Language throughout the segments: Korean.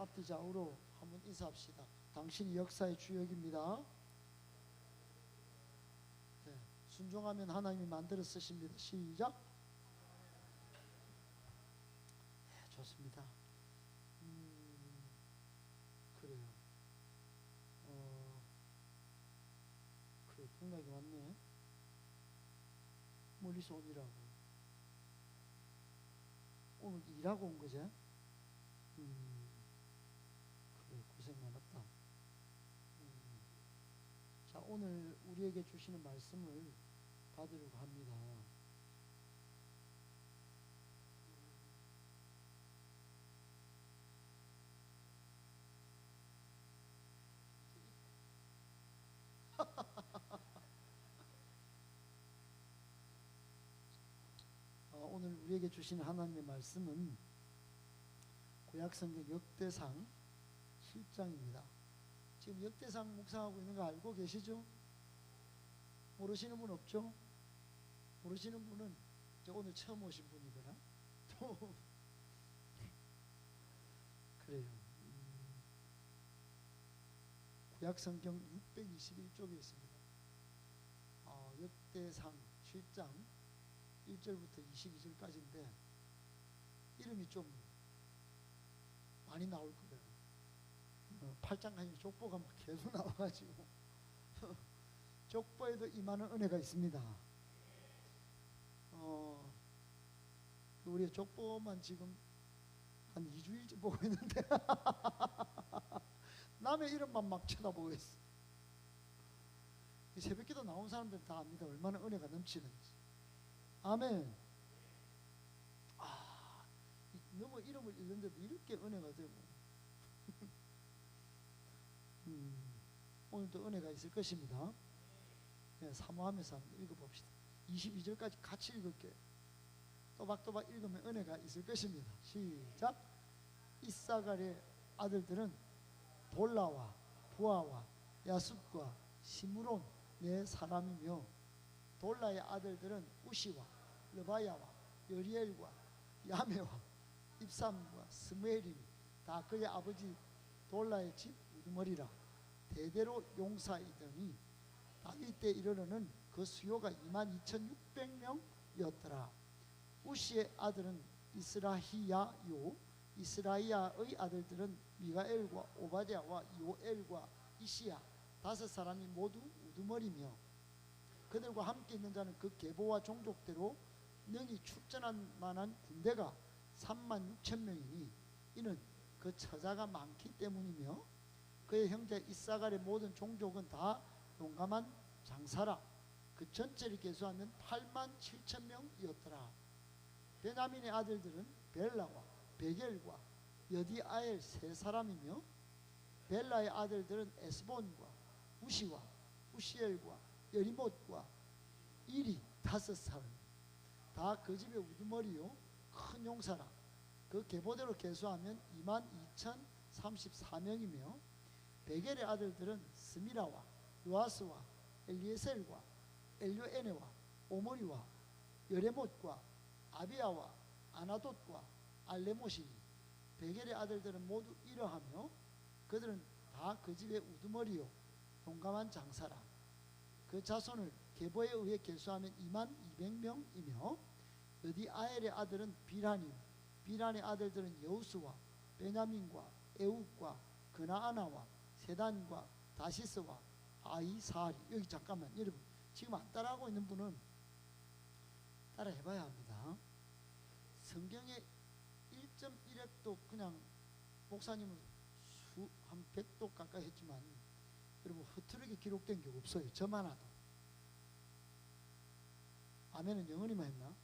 앞뒤 좌우로 한번 인사합시다. 당신이 역사의 주역입니다. 네, 순종하면 하나님이 만들어 쓰십니다. 시작. 네, 좋습니다. 그래요. 그래, 동락이 왔네. 멀리서 오니라고. 오늘 일하고 온 거지? 그래, 고생 많았다. 자, 오늘 우리에게 주시는 말씀을 받으려고 합니다. 오늘 우리에게 주시는 하나님의 말씀은 구약성경 역대상 7장입니다. 지금 역대상 묵상하고 있는 거 알고 계시죠? 모르시는 분 없죠? 모르시는 분은 오늘 처음 오신 분이거나 또 그래요. 구약성경 621쪽에 있습니다. 역대상 7장 1절부터 22절까지인데 이름이 좀 많이 나올 거예요. 8장까지 족보가 막 계속 나와가지고 족보에도 임하는 은혜가 있습니다. 우리 족보만 지금 한 2주일째 보고 있는데 남의 이름만 막 쳐다보고 있어. 이 새벽기도 나온 사람들 다 압니다. 얼마나 은혜가 넘치는지. 아멘. 너무 이름을 읽는데도 이렇게 은혜가 되고 오늘도 은혜가 있을 것입니다. 네, 사모하면서 한번 읽어봅시다. 22절까지 같이 읽을게요. 또박또박 읽으면 은혜가 있을 것입니다. 시작. 이사갈의 아들들은 돌라와 부아와 야숫과 시므론 네 사람이며 돌라의 아들들은 우시와 르바야와 여리엘과 야메와 입삼과 스무엘이니 다 그의 아버지 돌라의 집 우두머리라. 대대로 용사이더니 다윗 때 이르러는 그 수요가 22,600명이었더라. 우시의 아들은 이스라히야요 이스라이야의 아들들은 미가엘과 오바댜와 요엘과 이시야 다섯 사람이 모두 우두머리며 그들과 함께 있는 자는 그 계보와 종족대로 능히 출전할 만한 군대가 36,000명이니 이는 그 처자가 많기 때문이며 그의 형제 이사갈의 모든 종족은 다 용감한 장사라. 그 전체를 계수하면 87,000명이었더라. 베냐민의 아들들은 벨라와 베겔과 여디아엘 세 사람이며 벨라의 아들들은 에스본과 우시와 우시엘과 여리못과 일이 다섯 사람 다 그 집의 우두머리요 큰 용사라. 그 계보대로 계수하면 22,034명이며 베겔의 아들들은 스미라와 요아스와 엘리에셀과 엘요에네와 오므리와 여레못과 아비야와 아나돗과 알레못이니 베겔의 아들들은 모두 이러하며 그들은 다 그 집의 우두머리요 용감한 장사라. 그 자손을 계보에 의해 계수하면 22,200명이며 여디아엘의 아들은 비란이요 비란의 아들들은 여우스와 베냐민과 에욱과 그나아나와 세단과 다시스와 아이사리. 여기 잠깐만 여러분 지금 안 따라하고 있는 분은 따라 해봐야 합니다. 성경에 1.1획도 그냥 목사님은 한 100도 가까이 했지만 여러분 흐트르게 기록된 게 없어요. 저만 하도. 아멘은 영원히만 했나?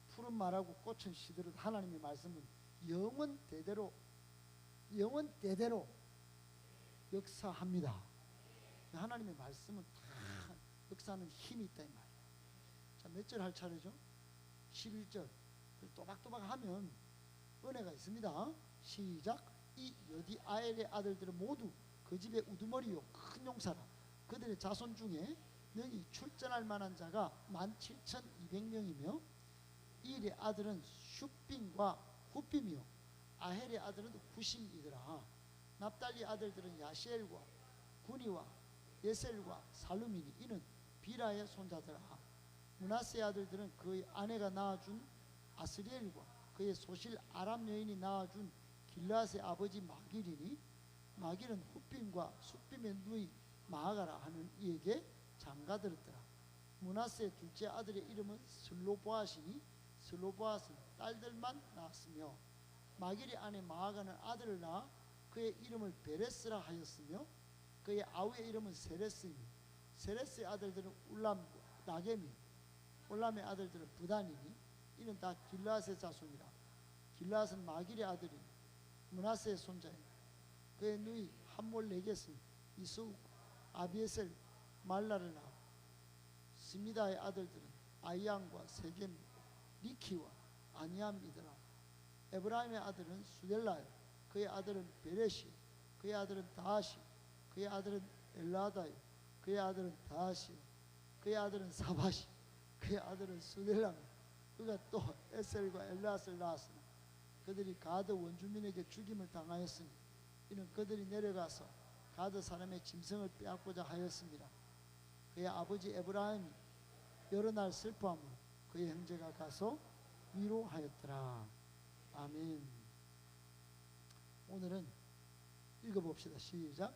푸른 말하고 꽃은 시들어도 하나님의 말씀은 영원 대대로 역사합니다. 하나님의 말씀은 다 역사하는 힘이 있다 이 말이에요. 자, 몇 절 할 차례죠? 11절. 또박또박 하면 은혜가 있습니다. 시작. 이 여디아엘의 아들들은 모두 그 집의 우두머리요 큰 용사라. 그들의 자손 중에 능히 출전할 만한 자가 17,200명이며 이일의 아들은 슈빔과 후빔이요 아헬의 아들은 후심이더라. 납달리 아들들은 야시엘과 구니와 예셀과 살루미니 이는 비라의 손자더라. 므낫세의 아들들은 그의 아내가 낳아준 아스리엘과 그의 소실 아람 여인이 낳아준 길앗의 아버지 마길이니 마길은 훗빔과 숫빔의 누이 마하가라 하는 이에게 장가들었더라. 므낫세의 둘째 아들의 이름은 슬로보앗이니 슬로보앗은 딸들만 낳았으며 마길의 아내 마하가는 아들을 낳아 그의 이름을 베레스라 하였으며 그의 아우의 이름은 세레스이니 세레스의 아들들은 울람과 나겜이 울람의 아들들은 부단이니 이는 다 길앗의 자손이라. 길앗은 마길의 아들이니 므낫세의 손자이니 그의 누이 함몰레겟은 이스욱 아비에셀 말라를 낳아 스미다의 아들들은 아이양과 세겜 리키와 아니암이더라. 에브라임의 아들은 수델라요 그의 아들은 베레시 그의 아들은 다하시 그의 아들은 엘라다요 그의 아들은 다하시 그의 아들은 사바시 그의 아들은 수델라며 그가 또 에셀과 엘라스를 낳았으나 그들이 가드 원주민에게 죽임을 당하였으니 이는 그들이 내려가서 가드 사람의 짐승을 빼앗고자 하였습니다. 그의 아버지 에브라임이 여러 날 슬퍼함으로 그의 형제가 가서 위로하였더라. 아멘. 오늘은 읽어봅시다. 시작.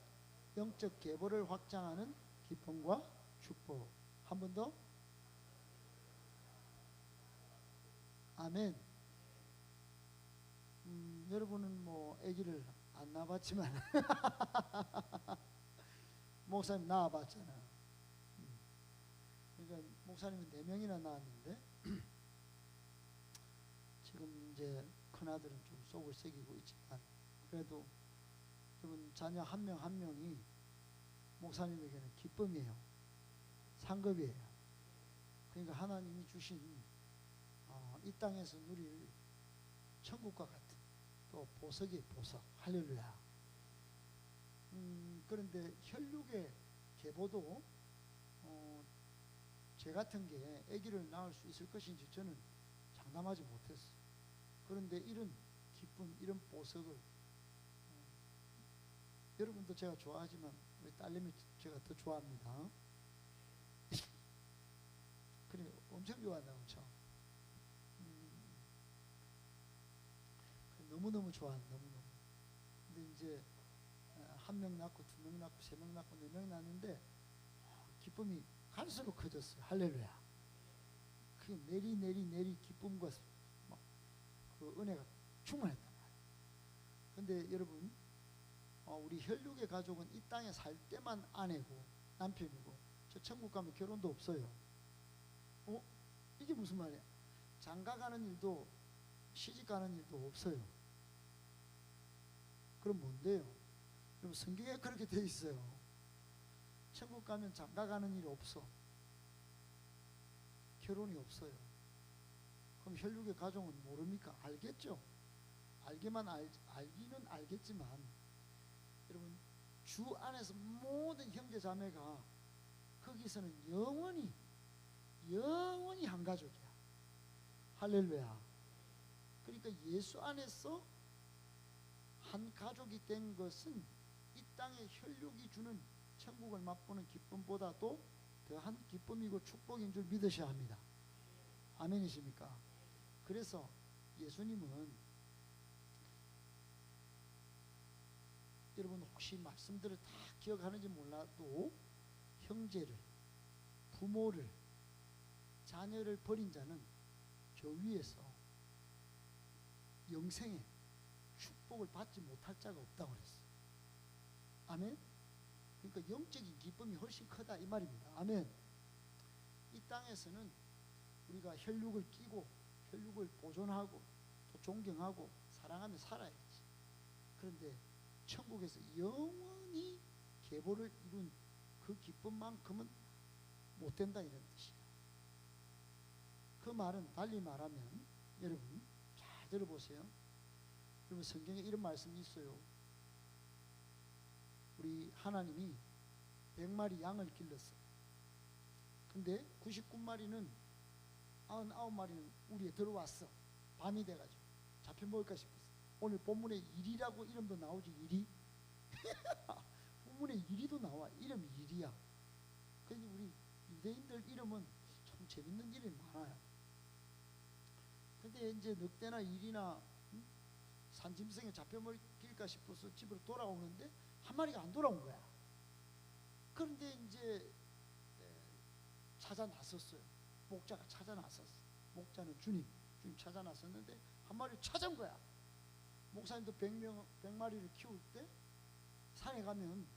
영적 계보를 확장하는 기쁨과 축복. 한 번 더. 아멘. 여러분은 뭐 아기를 안 낳아봤지만 목사님 낳아봤잖아요. 그러니까 목사님은 4명이나 낳았는데 지금 이제 큰아들은 좀 속을 새기고 있지만 그래도 여러분 자녀 한 명 한 명이 목사님에게는 기쁨이에요. 상급이에요. 그러니까 하나님이 주신 이 땅에서 누릴 천국과 같은 또 보석이 보석. 할렐루야. 그런데 혈육의 계보도 제 같은 게 아기를 낳을 수 있을 것인지 저는 장담하지 못했어요. 그런데 이런 기쁨, 이런 보석을 여러분도 제가 좋아하지만 우리 딸내미 제가 더 좋아합니다. 그래 엄청 좋아한다. 엄청. 너무너무 좋아한다. 너무너무. 근데 이제 1명 낳고 2명 낳고 3명 낳고 4명 낳는데 기쁨이 갈수록 커졌어요. 할렐루야. 그 내리 기쁨과 막 그 은혜가 충만했단 말이에요. 근데 여러분 우리 혈육의 가족은 이 땅에 살 때만 아내고 남편이고 저 천국 가면 결혼도 없어요. 이게 무슨 말이야? 장가 가는 일도 시집 가는 일도 없어요. 그럼 뭔데요? 여러분 성경에 그렇게 돼 있어요. 천국 가면 장가 가는 일이 없어. 결혼이 없어요. 그럼 혈육의 가족은 모릅니까? 알겠죠? 알기는 알겠지만 여러분 주 안에서 모든 형제 자매가 거기서는 영원히 한 가족이야. 할렐루야. 그러니까 예수 안에서 한 가족이 된 것은 이 땅의 혈육이 주는 천국을 맛보는 기쁨보다도 더한 기쁨이고 축복인 줄 믿으셔야 합니다. 아멘이십니까? 그래서 예수님은 여러분 혹시 말씀들을 다 기억하는지 몰라도 형제를, 부모를, 자녀를 버린 자는 저 위에서 영생에 축복을 받지 못할 자가 없다고 그랬어요. 아멘? 그러니까 영적인 기쁨이 훨씬 크다 이 말입니다. 아멘. 이 땅에서는 우리가 혈육을 끼고 혈육을 보존하고 또 존경하고 사랑하며 살아야지. 그런데 천국에서 영원히 계보를 이룬 그 기쁨만큼은 못 된다 이런 뜻이에요. 그 말은 달리 말하면 여러분 잘 들어보세요. 여러분 성경에 이런 말씀이 있어요. 우리 하나님이 100마리 양을 길렀어요. 근데 99마리는 99마리는 우리에 들어왔어. 밤이 돼가지고 잡혀 먹을까 싶었어. 오늘 본문에 일이라고 이름도 나오지. 일이 본문에 일이도 나와. 이름이 일이야. 근데 우리 유대인들 이름은 참 재밌는 이름이 많아요. 근데 이제 늑대나 일이나 산짐승에 잡혀먹힐까 싶어서 집으로 돌아오는데 한 마리가 안 돌아온 거야. 그런데 이제 찾아 나섰어요. 목자가 찾아 나섰어. 목자는 주님 찾아 나섰는데 한 마리를 찾은 거야. 목사님도 100마리를 키울 때 산에 가면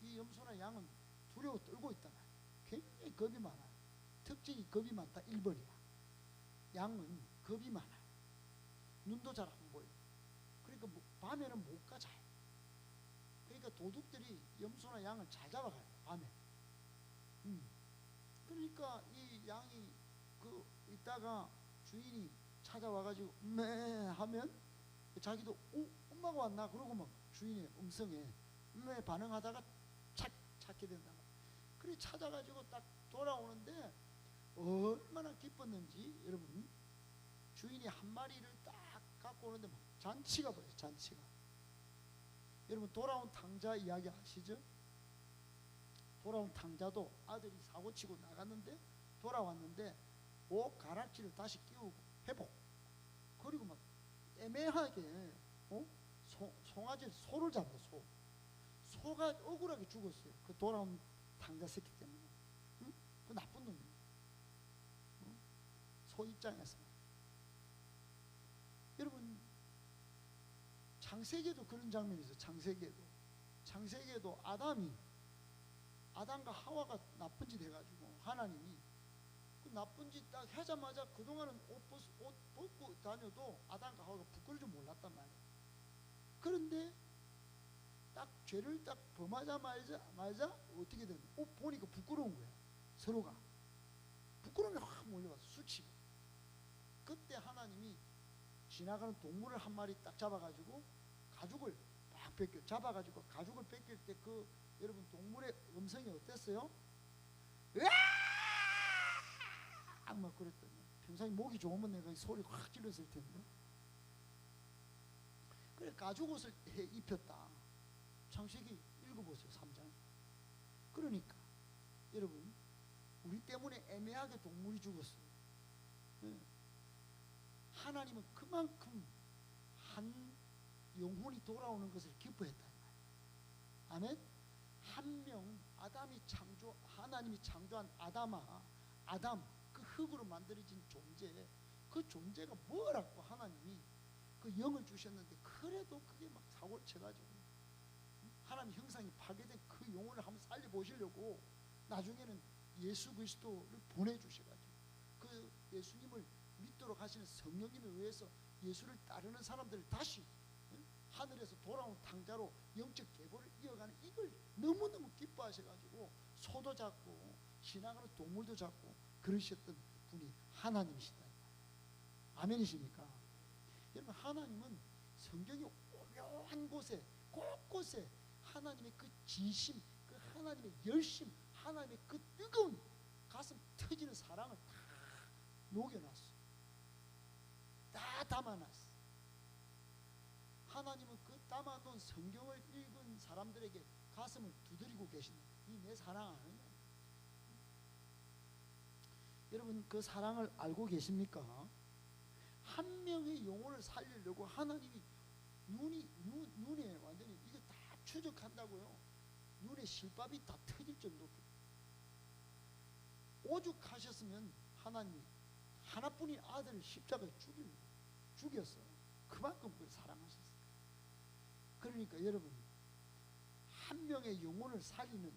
이 염소나 양은 두려워 떨고 있단 말이야. 굉장히 겁이 많아요. 특징이 겁이 많다. 1번이야. 양은 겁이 많아요. 눈도 잘 안 보여. 그러니까 밤에는 못 가 잘. 그러니까 도둑들이 염소나 양을 잘 잡아가요. 밤에. 그러니까 이 양이 이따가 주인이 찾아와가지고 매 하면 자기도 엄마가 왔나 그러고 막 주인의 음성에 매 반응하다가 찾게 된다. 그래 찾아가지고 딱 돌아오는데 얼마나 기뻤는지 여러분, 주인이 한 마리를 딱 갖고 오는데 막 잔치가 벌어요. 잔치가. 여러분 돌아온 탕자 이야기 아시죠? 돌아온 탕자도 아들이 사고치고 나갔는데 돌아왔는데 옷 가락지를 다시 끼우고 회복. 그리고 막 애매하게 송아지 소를 잡아. 소가 억울하게 죽었어요. 그 돌아온 탕자 새끼 때문에. 응? 그 나쁜 놈이에요. 소 입장에서. 여러분 창세기에도 그런 장면이 있어요. 창세기에도 아담과 하와가 나쁜 짓 해가지고 하나님이 그 나쁜 짓 딱 하자마자 그동안은 옷 벗고 다녀도 아담과 하와가 부끄러울 줄 몰랐단 말이에요. 그런데 딱 죄를 딱 범하자마자 어떻게 되는? 옷 보니까 부끄러운 거야. 서로가 부끄러움이 확 몰려와서 수치고. 그때 하나님이 지나가는 동물을 한 마리 딱 잡아가지고 가죽을 막 잡아가지고 가죽을 뺏길 때 여러분 동물의 음성이 어땠어요? 으악! 막 그랬더니 평상시 목이 좋으면 내가 소리 확 질렀을 텐데. 그래 가죽 옷을 입혔다. 창세기 읽어보세요. 3장. 그러니까 여러분 우리 때문에 애매하게 동물이 죽었어요. 하나님은 그만큼 한 영혼이 돌아오는 것을 기뻐했다. 아멘. 한 명 하나님이 창조한 아담 그 흙으로 만들어진 존재, 그 존재가 뭐라고 하나님이 그 영을 주셨는데 그래도 그게 막 사고를 쳐가지고 하나님 형상이 파괴된 그 영혼을 한번 살려보시려고 나중에는 예수 그리스도를 보내주셔가지고 그 예수님을 믿도록 하시는 성령님에 의해서 예수를 따르는 사람들을 다시 하늘에서 돌아온 탕자로 영적 계보를 이어가는 이걸 너무너무 기뻐하셔가지고 소도 잡고 지나가는 동물도 잡고 그러셨던 분이 하나님이시다. 아멘이십니까? 여러분 하나님은 성경이 오묘한 곳에 곳곳에 하나님의 그 진심, 그 하나님의 열심, 하나님의 그 뜨거운 가슴 터지는 사랑을 다 녹여놨어. 다 담아놨어. 하나님은 그 담아놓은 성경을 읽은 사람들에게 가슴을 두드리고 계신다. 이 내 사랑 아느냐? 여러분 그 사랑을 알고 계십니까? 한 명의 영혼을 살리려고 하나님이 눈에 완전히 이거 다 추적한다고요. 눈에 실밥이 다 터질 정도로 오죽하셨으면 하나님이 하나뿐인 아들을 십자가에 죽였어요. 그만큼 그걸 사랑하셨어요. 그러니까 여러분 한 명의 영혼을 살리는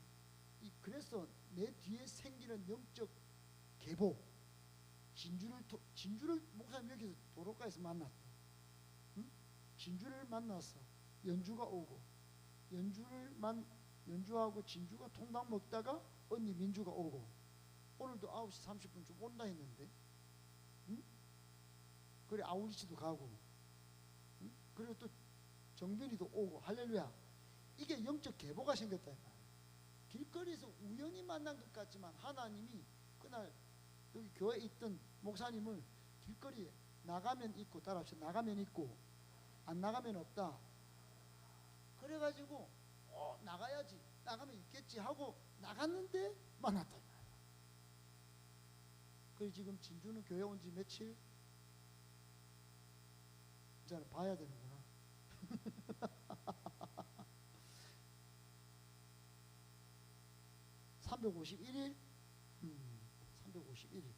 그래서 내 뒤에 생기는 영적 계보, 진주를 목사님 여기서 도로가에서 만났다. 응? 진주를 만났어. 연주가 오고 연주하고 진주가 통닭 먹다가 언니 민주가 오고 오늘도 9시 30분쯤 온다 했는데 응? 그래 아우리치도 가고 응? 그리고 또 정빈이도 오고 할렐루야. 이게 영적 계보가 생겼다. 길거리에서 우연히 만난 것 같지만 하나님이 그날 여기 교회에 있던 목사님을 길거리에 나가면 있고 따라합시다. 나가면 있고 안 나가면 없다. 그래가지고 나가야지, 나가면 있겠지 하고 나갔는데 만났다. 그래 지금 진주는 교회 온 지 며칠? 이제는 봐야 되는구나. 351일? 351일.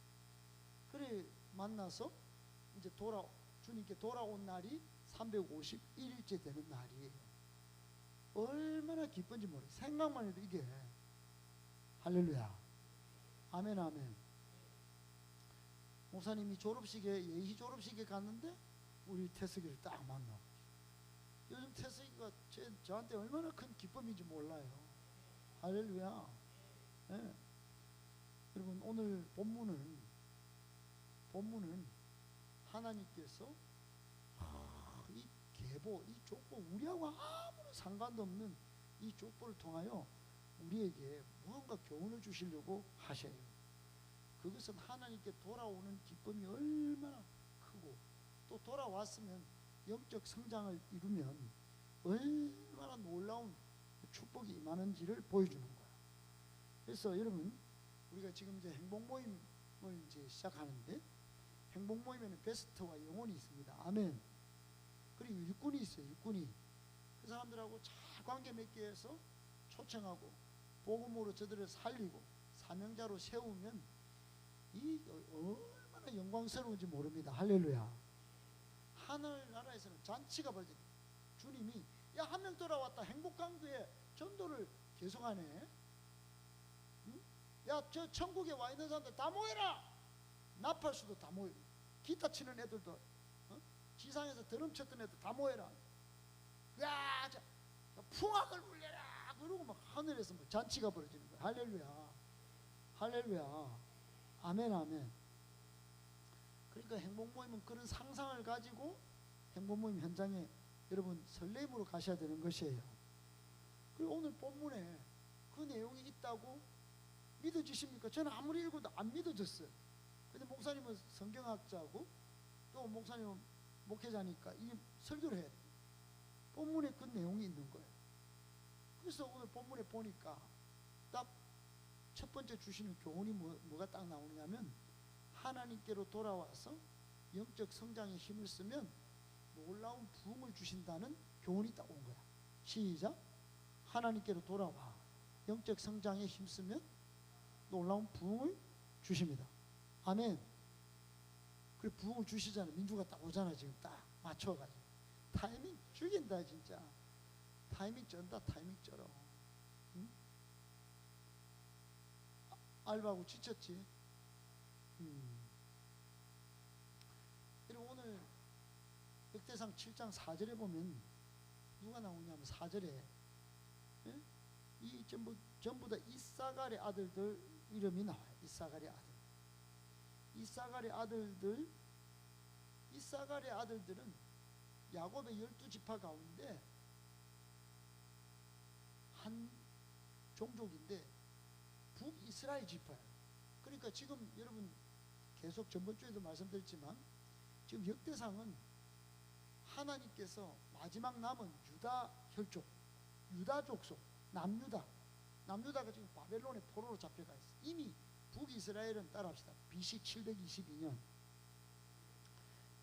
그래 만나서 이제 주님께 돌아온 날이 351일째 되는 날이에요. 얼마나 기쁜지 모르. 생각만 해도 이게 할렐루야. 아멘 아멘. 목사님이 예희 졸업식에 갔는데 우리 태석이를 딱 만나. 요즘 태석이가 저한테 얼마나 큰 기쁨인지 몰라요. 할렐루야. 네. 여러분 오늘 본문은 하나님께서 이 계보, 이 족보, 우리하고 아무런 상관도 없는 이 족보를 통하여 우리에게 무언가 교훈을 주시려고 하셔요. 그것은 하나님께 돌아오는 기쁨이 얼마나 크고, 또 돌아왔으면 영적 성장을 이루면 얼마나 놀라운 축복이 임하는지를 보여주는 거야. 그래서 여러분 우리가 지금 이제 행복 모임을 이제 시작하는데, 행복 모임에는 베스트와 영혼이 있습니다. 아멘. 그리고 일꾼이 있어요. 일꾼이 그 사람들하고 잘 관계 맺기 위해서 초청하고 복음으로 저들을 살리고 사명자로 세우면 이 얼마나 영광스러운지 모릅니다. 할렐루야. 하늘나라에서는 잔치가 벌어집니다. 주님이 야, 한 명 돌아왔다. 행복강도에 전도를 계속하네. 응? 야, 저 천국에 와 있는 사람들 다 모여라. 나팔수도 다 모여. 기타 치는 애들도, 지상에서 드럼 쳤던 애들 다 모여라. 야, 풍악을 울려라. 그러고 막 하늘에서 뭐 잔치가 벌어지는 거야. 할렐루야. 할렐루야. 아멘 아멘. 그러니까 행복모임은 그런 상상을 가지고 행복모임 현장에 여러분 설렘으로 가셔야 되는 것이에요. 그리고 오늘 본문에 그 내용이 있다고 믿어지십니까? 저는 아무리 읽어도 안 믿어졌어요. 근데 목사님은 성경학자고 또 목사님은 목회자니까 이 설교를 해야 돼요. 본문에 그 내용이 있는 거예요. 그래서 오늘 본문에 보니까 딱 첫 번째 주시는 교훈이 뭐가 딱 나오냐면, 하나님께로 돌아와서 영적 성장에 힘을 쓰면 놀라운 부흥을 주신다는 교훈이 딱 온 거야. 시작. 하나님께로 돌아와 영적 성장에 힘쓰면 놀라운 부흥을 주십니다. 아멘. 그래 부흥을 주시잖아요. 민주가 딱 오잖아. 지금 딱 맞춰가지고 타이밍 죽인다. 진짜 타이밍 쩐다. 타이밍 쩔어. 응? 알바하고 지쳤지. 그리고 오늘 역대상 7장 4절에 보면 누가 나오냐면 4절에 이 전부 다 이사갈의 아들들 이름이 나와요. 이사갈의 아들. 이사갈의 아들들은 야곱의 12지파 가운데 한 종족인데 북이스라엘 지파예요. 그러니까 지금 여러분 계속 전번주에도 말씀드렸지만 지금 역대상은 하나님께서 마지막 남은 유다 혈족, 유다 족속, 남유다가 지금 바벨론의 포로로 잡혀가 있어요. 이미 북이스라엘은 따라합시다. BC 722년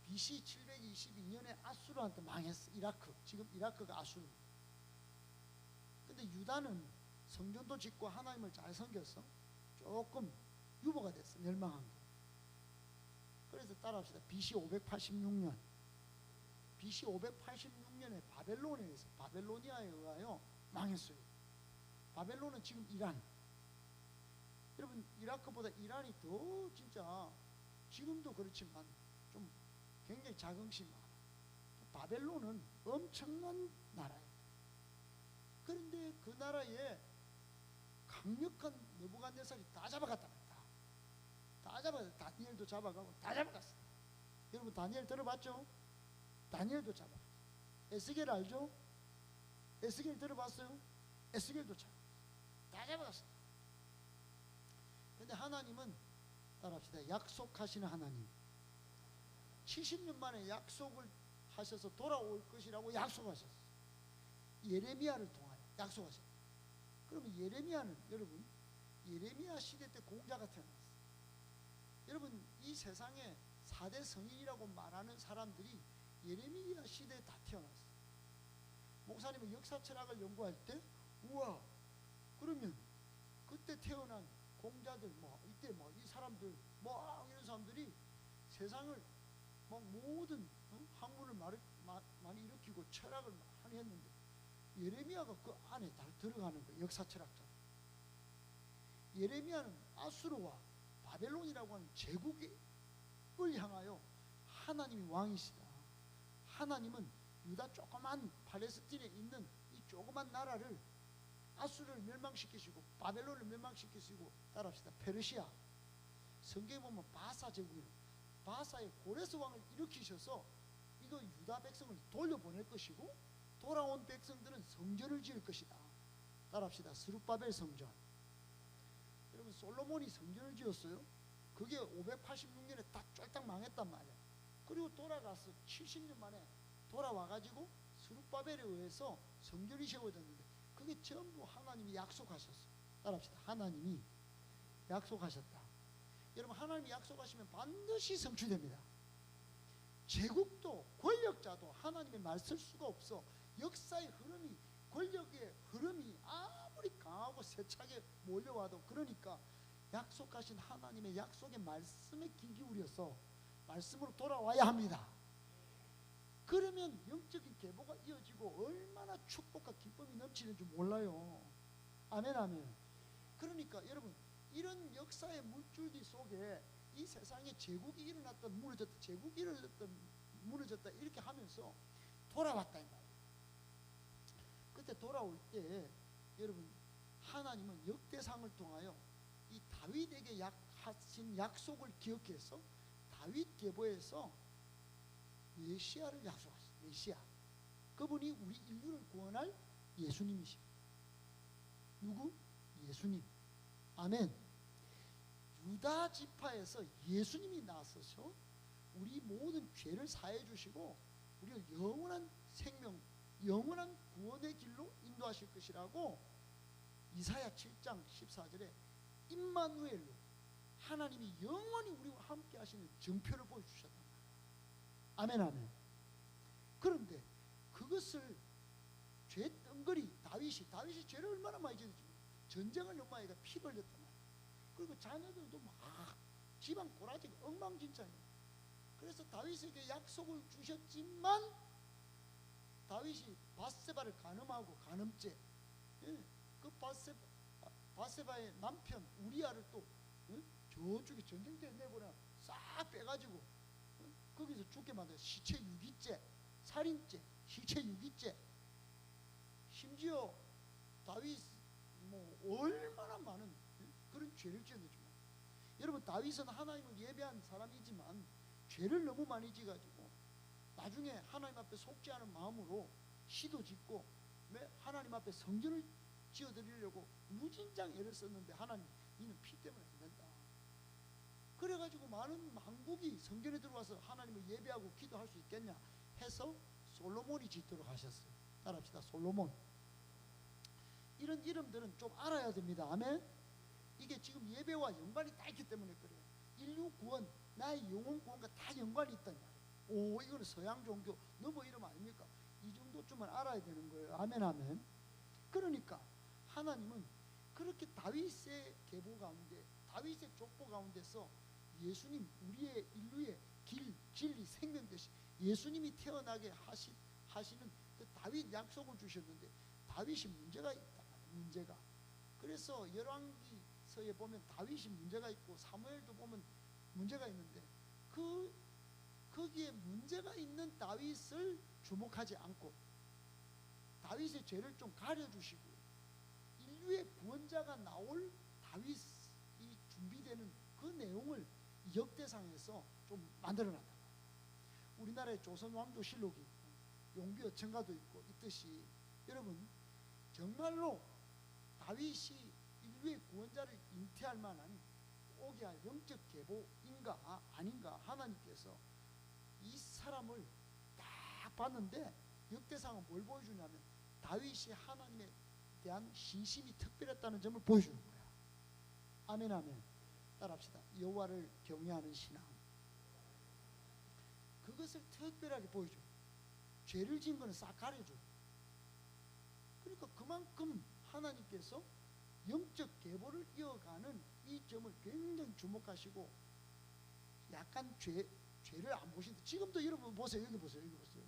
BC 722년에 아수르한테 망했어. 이라크. 지금 이라크가 아수르입니다. 근데 유다는 성전도 짓고 하나님을 잘 섬겼어. 조금 유보가 됐어. 멸망한 거. 그래서 따라합시다. BC 586년 BC 586년에 바벨로니아에 의하여 망했어요. 바벨론은 지금 이란. 여러분 이라크보다 이란이 더 진짜 지금도 그렇지만 좀 굉장히 자긍심이 많아. 바벨론은 엄청난 나라예요. 그런데 그 나라에 강력한 느부갓네살이 다 잡아갔다. 다 잡아갔어. 다니엘도 잡아가고 다 잡아갔어. 여러분 다니엘 들어봤죠? 다니엘도 잡아갔어. 에스겔 알죠? 에스겔 들어봤어요? 에스겔도 다 잡아갔어. 근데 하나님은 따라합시다. 약속하시는 하나님. 70년 만에 약속을 하셔서 돌아올 것이라고 약속하셨어요. 예레미야를 통하여 약속하셨어요. 그러면 예레미야는 여러분 예레미야 시대 때 공자가 태어났어요. 여러분 이 세상에 4대 성인이라고 말하는 사람들이 예레미야 시대에 다 태어났어요. 목사님은 역사 철학을 연구할 때 우와 그러면 그때 태어난 공자들 뭐 이때 뭐 이 사람들 뭐 이런 사람들이 세상을 막 모든 학문을 많이 일으키고 철학을 많이 했는데 예레미야가 그 안에 다 들어가는 거예요. 역사 철학자. 예레미야는 아수르와 바벨론이라고 하는 제국을 향하여 하나님이 왕이시다. 하나님은 유다 조그만 팔레스틴에 있는 이 조그만 나라를 아수르를 멸망시키시고 바벨론을 멸망시키시고 따라합시다. 페르시아 성경에 보면 바사 제국이 바사의 고레스 왕을 일으키셔서 이거 유다 백성을 돌려보낼 것이고 돌아온 백성들은 성전을 지을 것이다. 따라합시다. 스룹바벨 성전. 여러분 솔로몬이 성전을 지었어요. 그게 586년에 딱 쫄딱 망했단 말이야. 그리고 돌아가서 70년 만에 돌아와가지고 스룹바벨에 의해서 성전이 세워졌는데 그게 전부 하나님이 약속하셨어요. 따라합시다. 하나님이 약속하셨다. 여러분 하나님이 약속하시면 반드시 성취됩니다. 제국도 권력자도 하나님의 말 쓸 수가 없어. 역사의 흐름이 권력의 흐름이 아무리 강하고 세차게 몰려와도 그러니까 약속하신 하나님의 약속의 말씀에 귀 기울여서 말씀으로 돌아와야 합니다. 그러면 영적인 계보가 이어지고 얼마나 축복과 기쁨이 넘치는지 몰라요. 아멘 아멘. 그러니까 여러분 이런 역사의 물줄기 속에 이 세상에 제국이 일어났다 무너졌다 제국이 일어났다 무너졌다 이렇게 하면서 돌아왔다 이 말이에요. 그때 돌아올 때 여러분 하나님은 역대상을 통하여 이 다윗에게 하신 약속을 기억해서 다윗 계보에서 메시아를 약속하셨어요. 메시아. 그분이 우리 인류를 구원할 예수님이십니다. 누구? 예수님. 아멘. 유다 지파에서 예수님이 나서서 우리 모든 죄를 사해 주시고 우리를 영원한 생명, 영원한 구원의 길로 인도하실 것이라고 이사야 7장 14절에 임마누엘로 하나님이 영원히 우리와 함께 하시는 증표를 보여주셨단 말이에요. 아멘 아멘. 그런데 그것을 죄 덩거리 다윗이 죄를 얼마나 많이 지었지. 전쟁을 너무 많이 해서 피 흘렸단 말이에요. 그리고 자녀들도 막 집안 꼬라지가 엉망진창이에요. 그래서 다윗에게 약속을 주셨지만 다윗이 바세바를 간음하고 간음죄, 그 바세바의 남편 우리아를 또 저쪽에 전쟁터에 내보내 싹 빼가지고 거기서 죽게 만들어 시체 유기죄, 살인죄, 시체 유기죄. 심지어 다윗 뭐 얼마나 많은 그런 죄를 지었는지. 여러분 다윗은 하나님을 예배한 사람이지만 죄를 너무 많이 지가지고 나중에 하나님 앞에 속지 않은 마음으로 시도 짓고 하나님 앞에 성전을 지어드리려고 무진장 애를 썼는데 하나님 이는 피 때문에 안 된다. 그래가지고 많은 망국이 성전에 들어와서 하나님을 예배하고 기도할 수 있겠냐 해서 솔로몬이 짓도록 하셨어요. 따라합시다. 솔로몬. 이런 이름들은 좀 알아야 됩니다. 아멘. 이게 지금 예배와 연관이 다 있기 때문에 그래요. 인류 구원, 나의 영혼 구원과 다 연관이 있단 말이에요. 오, 이거는 서양 종교 너무 이름 아닙니까? 이 정도쯤은 알아야 되는 거예요. 아멘 아멘. 그러니까 하나님은 그렇게 다윗의 계보 가운데 다윗의 족보 가운데서 예수님 우리의 인류의 길, 진리, 생명 되신 예수님이 태어나게 하시는 그 다윗 약속을 주셨는데 다윗이 문제가 있다. 문제가. 그래서 열왕기서에 보면 다윗이 문제가 있고 사무엘도 보면 문제가 있는데 거기에 문제가 있는 다윗을 주목하지 않고 다윗의 죄를 좀 가려주시고 인류의 구원자가 나올 다윗이 준비되는 그 내용을 역대상에서 좀 만들어놨다. 우리나라의 조선왕조실록이 있고 용비어천가도 있고 있듯이 여러분 정말로 다윗이 인류의 구원자를 잉태할 만한 오기야 영적 계보인가 아닌가 하나님께서 이 사람을 딱 봤는데 역대상은 뭘 보여주냐면 다윗이 하나님에 대한 신심이 특별했다는 점을 보여주는 거야. 아멘 아멘. 따라합시다. 여호와를 경외하는 신앙. 그것을 특별하게 보여줘. 죄를 지은 거는 싹 가려줘. 그러니까 그만큼 하나님께서 영적 계보를 이어가는 이 점을 굉장히 주목하시고 약간 죄를 안 보신다. 지금도 여러분 보세요. 여기 보세요. 여기 보세요.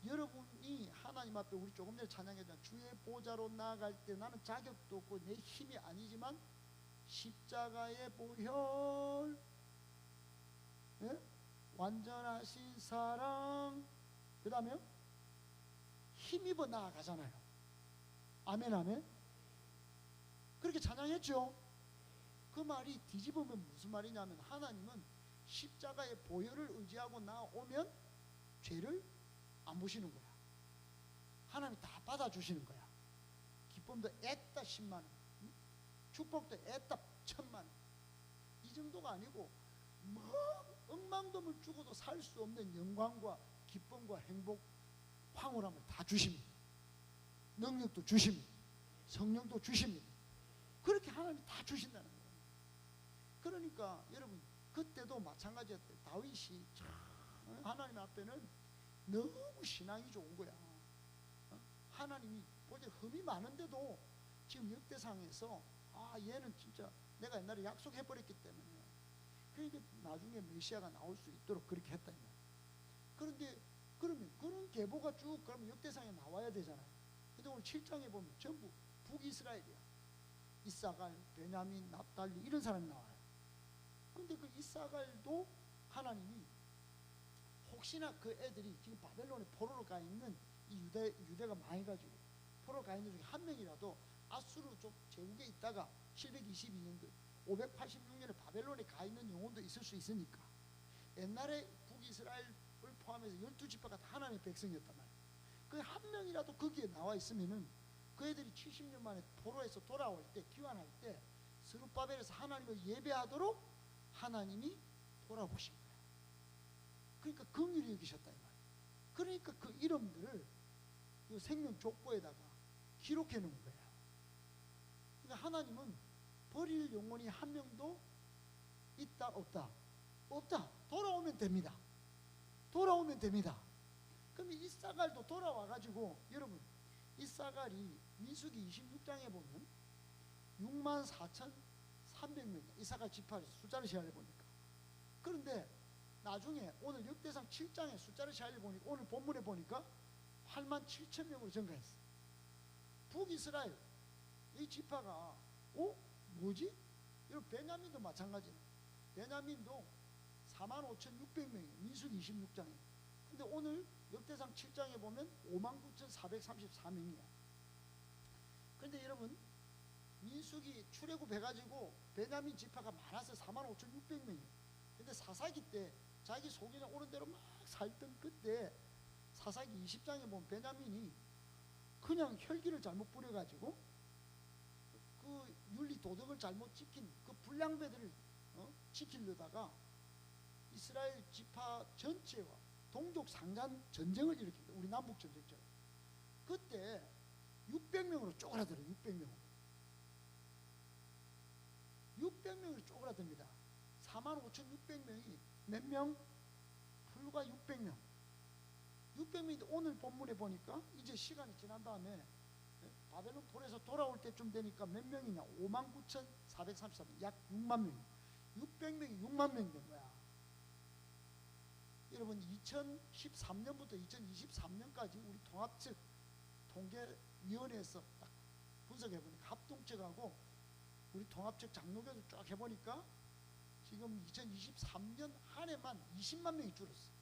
여러분이 하나님 앞에 우리 조금 전에 찬양했잖아요. 주의 보좌로 나아갈 때 나는 자격도 없고 내 힘이 아니지만 십자가의 보혈, 예? 완전하신 사랑, 그 다음에 힘입어 나아가잖아요. 아멘 아멘. 그렇게 찬양했죠. 그 말이 뒤집으면 무슨 말이냐면 하나님은 십자가의 보혈을 의지하고 나오면 죄를 안 보시는 거야. 하나님 다 받아주시는 거야. 기쁨도 애따 10만원, 축복도 애따 1000만원. 이 정도가 아니고 뭐 억만금을 주고도 살 수 없는 영광과 기쁨과 행복, 황홀함을 다 주십니다. 능력도 주십니다. 성령도 주십니다. 그렇게 하나님이 다 주신다는 거예요. 그러니까 여러분 그때도 마찬가지였대요. 다윗이 하나님 앞에는 너무 신앙이 좋은 거야. 하나님이 보자 흠이 많은데도 지금 역대상에서 얘는 진짜 내가 옛날에 약속해버렸기 때문에 그러니까 나중에 메시아가 나올 수 있도록 그렇게 했다. 그런데 그러면 그런 계보가 쭉 그러면 역대상에 나와야 되잖아요. 근데 오늘 7장에 보면 전부 북이스라엘이야. 이사갈, 베냐민, 납달리 이런 사람이 나와요. 근데 그 이사갈도 하나님이 혹시나 그 애들이 지금 바벨론에 포로로 가 있는 이 유대가 많이 가지고 포로 가 있는 중에 한 명이라도 아수르 쪽 제국에 있다가 722년도 586년에 바벨론에 가 있는 영혼도 있을 수 있으니까 옛날에 북이스라엘을 포함해서 12지파가 다 하나님의 백성이었단 말이에요. 그 한 명이라도 거기에 나와 있으면은 그 애들이 70년 만에 포로에서 돌아올 때 귀환할 때 스룹바벨에서 하나님을 예배하도록 하나님이 돌아보신 거예요. 그러니까 긍휼히 여기셨다 이 말이에요. 그러니까 그 이름들을 그 생명 족보에다가 기록해 놓은 거예요. 그러니까 하나님은 버릴 영혼이 한 명도 있다 없다? 없다. 돌아오면 됩니다. 돌아오면 됩니다. 그럼 이사갈도 돌아와가지고 여러분 이사갈이 민수기 26장에 보면 64,300명 이사갈 지파 숫자를 세어 보니까 그런데 나중에 오늘 역대상 7장에 숫자를 세어 보니까 오늘 본문에 보니까 87,000명으로 증가했어요. 북이스라엘 이 지파가 뭐지? 여러분 베냐민도 마찬가지예요. 베냐민도 45,600명이에요. 민수기 26장에. 근데 오늘 역대상 7장에 보면 59,434명이야. 근데 여러분 민수기 출애굽해가지고 베냐민 지파가 많아서 45,600명이에요. 근데 사사기 때 자기 속이나 오는 대로 막 살던 그때 사사기 20장에 보면 베냐민이 그냥 혈기를 잘못 부려가지고 그 윤리 도덕을 잘못 지킨 그 불량배들을 지키려다가 이스라엘 지파 전체와 동족 상잔 전쟁을 일으킵니다. 우리 남북 전쟁처럼. 그때 600명으로 쪼그라들어요. 600명으로. 600명으로 쪼그라듭니다. 45,600명이 몇 명? 불과 600명. 600명인데 오늘 본문에 보니까 이제 시간이 지난 다음에 바벨론 포로에서 돌아올 때쯤 되니까 몇 명이냐? 59,433명. 약 6만 명. 600명이 6만 명 된 거야. 여러분 2013년부터 2023년까지 우리 통합측 통계위원회에서 딱 분석해보니까 합동측하고 우리 통합측 장로교도 쫙 해보니까 지금 2023년 한 해만 20만 명이 줄었어.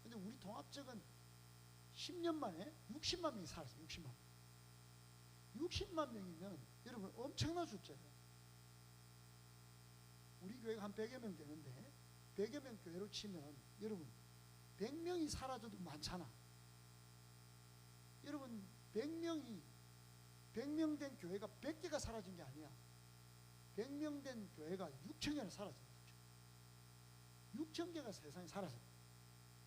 근데 우리 통합측은 10년 만에 60만 명이 살았어요. 60만 명. 60만 명이면 여러분 엄청난 숫자예요. 우리 교회가 한 100여 명 되는데 100여 명 교회로 치면 여러분 100명이 사라져도 많잖아. 여러분 100명 된 교회가 100개가 사라진 게 아니야. 100명 된 교회가 6,000개나 사라진 거죠. 6,000개가 세상에 사라졌어.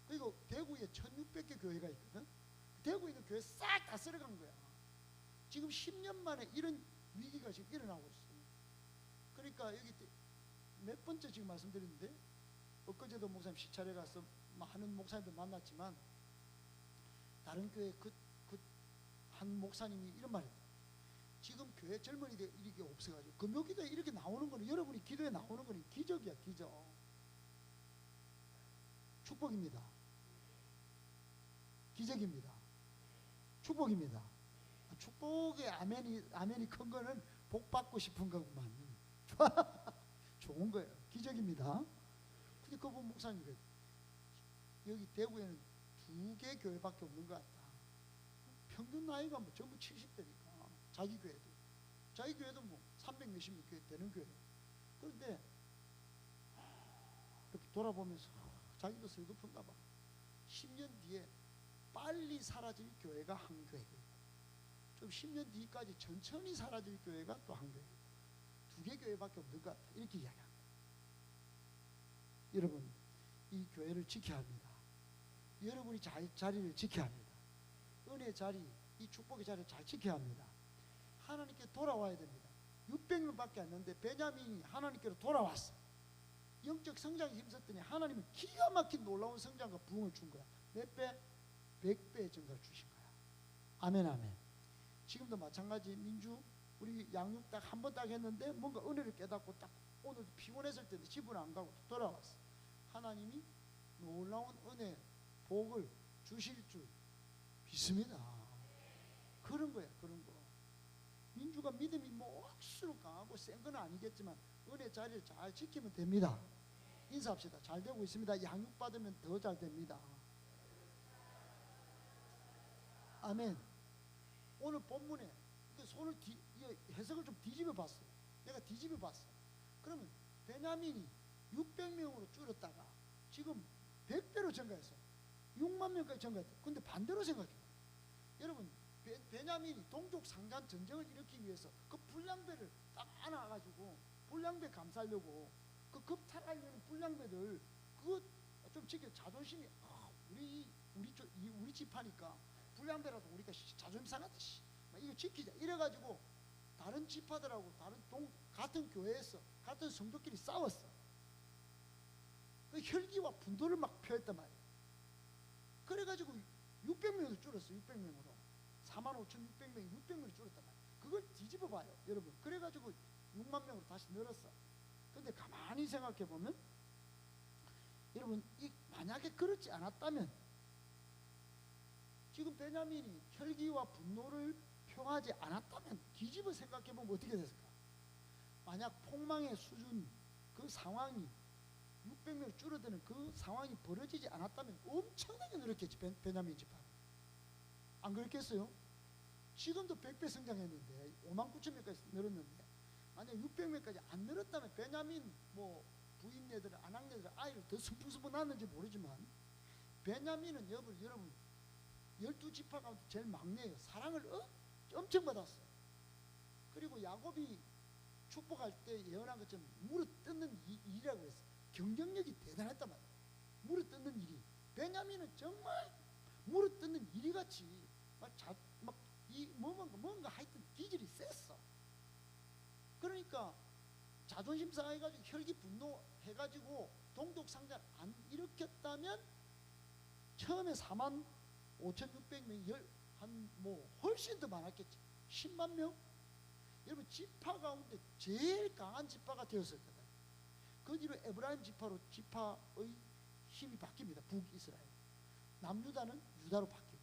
그리고 대구에 1600개 교회가 있거든. 대구에 있는 교회 싹 다 쓸어간 거야. 지금 10년 만에 이런 위기가 지금 일어나고 있어요. 그러니까 여기 몇 번째 지금 말씀드렸는데, 엊그제도 목사님 시찰에 가서 많은 목사님들 만났지만, 다른 교회 한 목사님이 이런 말이에요. 지금 교회 젊은이들 이렇게 없어가지고 금요기도에 이렇게 나오는 거는, 여러분이 기도에 나오는 거는 기적이야, 기적. 축복입니다. 기적입니다. 축복입니다. 축복의 아멘이 큰 거는 복 받고 싶은 것만 좋은 거예요. 기적입니다. 근데 그분 목사님 그래요. 여기 대구에는 2개 교회밖에 없는 것 같다. 평균 나이가 뭐 전부 70대니까 자기 교회도 뭐 300 몇십 명 교회 되는 교회. 그런데 이렇게 돌아보면서 자기도 슬프은가 봐. 10년 뒤에 빨리 사라질 교회가 한 교회, 좀 10년 뒤까지 천천히 사라질 교회가 또 한 교회, 2개 교회밖에 없는 것 같다. 이렇게 이야기합니다. 여러분, 이 교회를 지켜야 합니다. 여러분이 자리를 지켜야 합니다. 은혜의 자리, 이 축복의 자리를 잘 지켜야 합니다. 하나님께 돌아와야 됩니다. 600명밖에 안 되는데 베냐민이 하나님께로 돌아왔어. 영적 성장에 힘썼더니 하나님은 기가 막힌 놀라운 성장과 부흥을 준 거야. 몇 배? 100배의 증가를 주신 거야. 아멘, 아멘. 지금도 마찬가지. 민주 우리 양육 딱 한 번 딱 했는데 뭔가 은혜를 깨닫고 딱 오늘 피곤했을 텐데 집을 안 가고 돌아왔어. 하나님이 놀라운 은혜, 복을 주실 줄 믿습니다. 그런 거야, 그런 거. 민주가 믿음이 뭐 억수로 강하고 센 건 아니겠지만 은혜 자리를 잘 지키면 됩니다. 인사합시다. 잘 되고 있습니다. 양육 받으면 더 잘 됩니다. 아멘. 오늘 본문에 손을 해석을 좀 뒤집어 봤어요. 내가 뒤집어 봤어. 그러면 베냐민이 600명으로 줄었다가 지금 100배로 증가했어. 6만 명까지 증가했다. 근데 반대로 생각해요. 여러분, 베냐민이 동족 상잔 전쟁을 일으키기 위해서 그 불량배를 딱 안아가지고 불량배 감싸려고 그 급탈하려는 불량배들 그거 좀 지켜. 자존심이 우리 집하니까 불량배라도 우리가 자존심 상하듯이 이거 지키자 이래가지고 다른 지파들하고 같은 교회에서 같은 성도끼리 싸웠어. 그 혈기와 분노를 막 표했단 말이에요. 그래가지고 600명으로 줄었어. 600명으로 45,600명이 600명이 줄었단 말이에요. 그걸 뒤집어 봐요, 여러분. 그래가지고 6만 명으로 다시 늘었어. 근데 가만히 생각해 보면 여러분, 만약에 그렇지 않았다면 지금 베냐민이 혈기와 분노를 표하지 않았다면 뒤집어 생각해 보면 어떻게 됐을까? 만약 폭망의 수준, 그 상황이 600명 줄어드는 그 상황이 벌어지지 않았다면 엄청나게 늘었겠지, 베냐민 지파는. 안 그렇겠어요? 지금도 100배 성장했는데 5만 9천 명까지 늘었는데 만약 600명까지 안 늘었다면 베냐민 뭐 부인네들, 아낙네들 아이를 더 승풍승풍 낳았는지 모르지만 베냐민은 여러분 12지파 가운데 제일 막내예요. 사랑을 엄청 받았어요. 그리고 야곱이 축복할 때 예언한 것처럼 무릇 뜯는 일이라고 했어요. 경쟁력이 대단했단 말이에요. 무릇 뜯는 일이. 베냐민은 정말 무릇 뜯는 일이같이 뭔가 하여튼 기질이 셌어. 그러니까 자존심 상해가지고 혈기 분노해가지고 동족 상잔 안 일으켰다면 처음에 45,600명이 훨씬 더 많았겠지. 10만 명? 여러분, 지파 가운데 제일 강한 지파가 되었을 거다. 그 뒤로 에브라임 지파로 지파의 힘이 바뀝니다. 북이스라엘. 남유다는 유다로 바뀌고.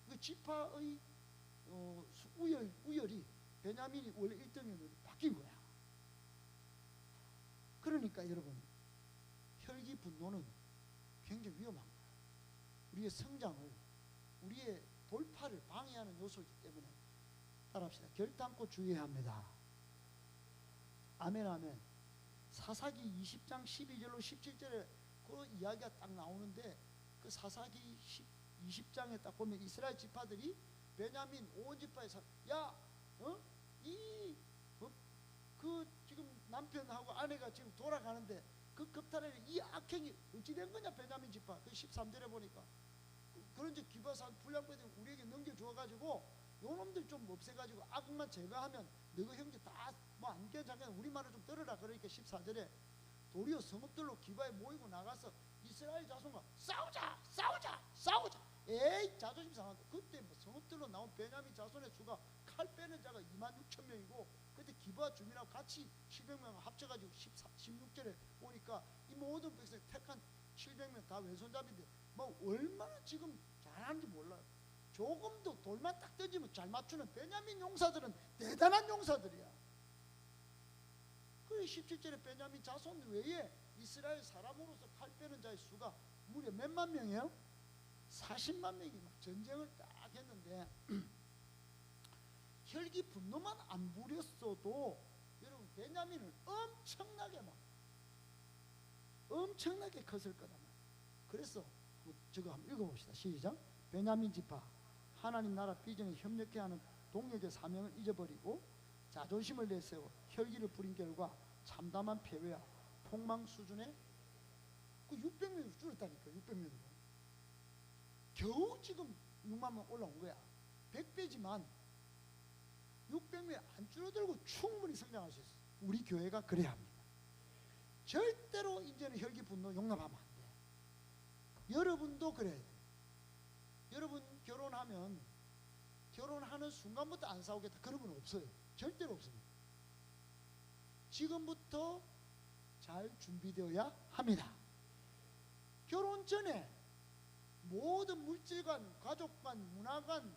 그 지파의 우열이 베냐민이 원래 1등이었는데 바뀐 거야. 그러니까 여러분, 혈기 분노는 굉장히 위험한 거야. 우리의 성장을, 우리의 돌파를 방해하는 요소이기 때문에 따라합시다. 결단코 주의해야 합니다. 아멘, 아멘. 사사기 20장 12절로 17절에 그 이야기가 딱 나오는데, 그 사사기 20장에 딱 보면 이스라엘 지파들이 베냐민 온 지파에서 그 지금 남편하고 아내가 지금 돌아가는데 그 겁탈에 이 악행이 어찌 된 거냐 베냐민 지파. 그 13절에 보니까 그런지 기바산 불량배들 우리에게 넘겨주어가지고 요놈들 좀 없애가지고 악만 제거하면 너희 형제 다 뭐 안 괜찮겠나 우리 말을 좀 들으라. 그러니까 14절에 도리어 성읍들로 기바에 모이고 나가서 이스라엘 자손과 싸우자. 에이 자존심 상한다. 그때 뭐 성읍들로 나온 베냐민 자손의 수가 칼 빼는 자가 26,000명이고 그때 기바 주민하고 같이 700명 합쳐가지고 16절에 보니까 이 모든 백성 택한 700명 다 왼손잡이인데 뭐 얼마나 지금 잘하는지 몰라요. 조금도 돌만 딱 던지면 잘 맞추는 베냐민 용사들은 대단한 용사들이야. 그 17절에 베냐민 자손 외에 이스라엘 사람으로서 칼 빼는 자의 수가 무려 몇만 명이에요? 40만 명이 막 전쟁을 딱 했는데 혈기 분노만 안 부렸어도 여러분 베냐민은 엄청나게 컸을 거다. 그래서 저거 한번 읽어봅시다. 시작. 베냐민 지파 하나님 나라 비전에 협력해야 하는 동역의 사명을 잊어버리고 자존심을 내세워 혈기를 부린 결과 참담한 패배와 폭망 수준의 그 600명이 줄었다니까. 600명으로 겨우 지금 6만 명 올라온 거야. 100배지만 600명이 안 줄어들고 충분히 성장할 수 있어. 우리 교회가 그래야 합니다. 절대로 이제는 혈기 분노 용납하면 안 돼. 여러분도 그래야 돼. 여러분 결혼하면 결혼하는 순간부터 안 싸우겠다 그런 건 없어요. 절대로 없습니다. 지금부터 잘 준비되어야 합니다. 결혼 전에 모든 물질관, 가족관, 문화관,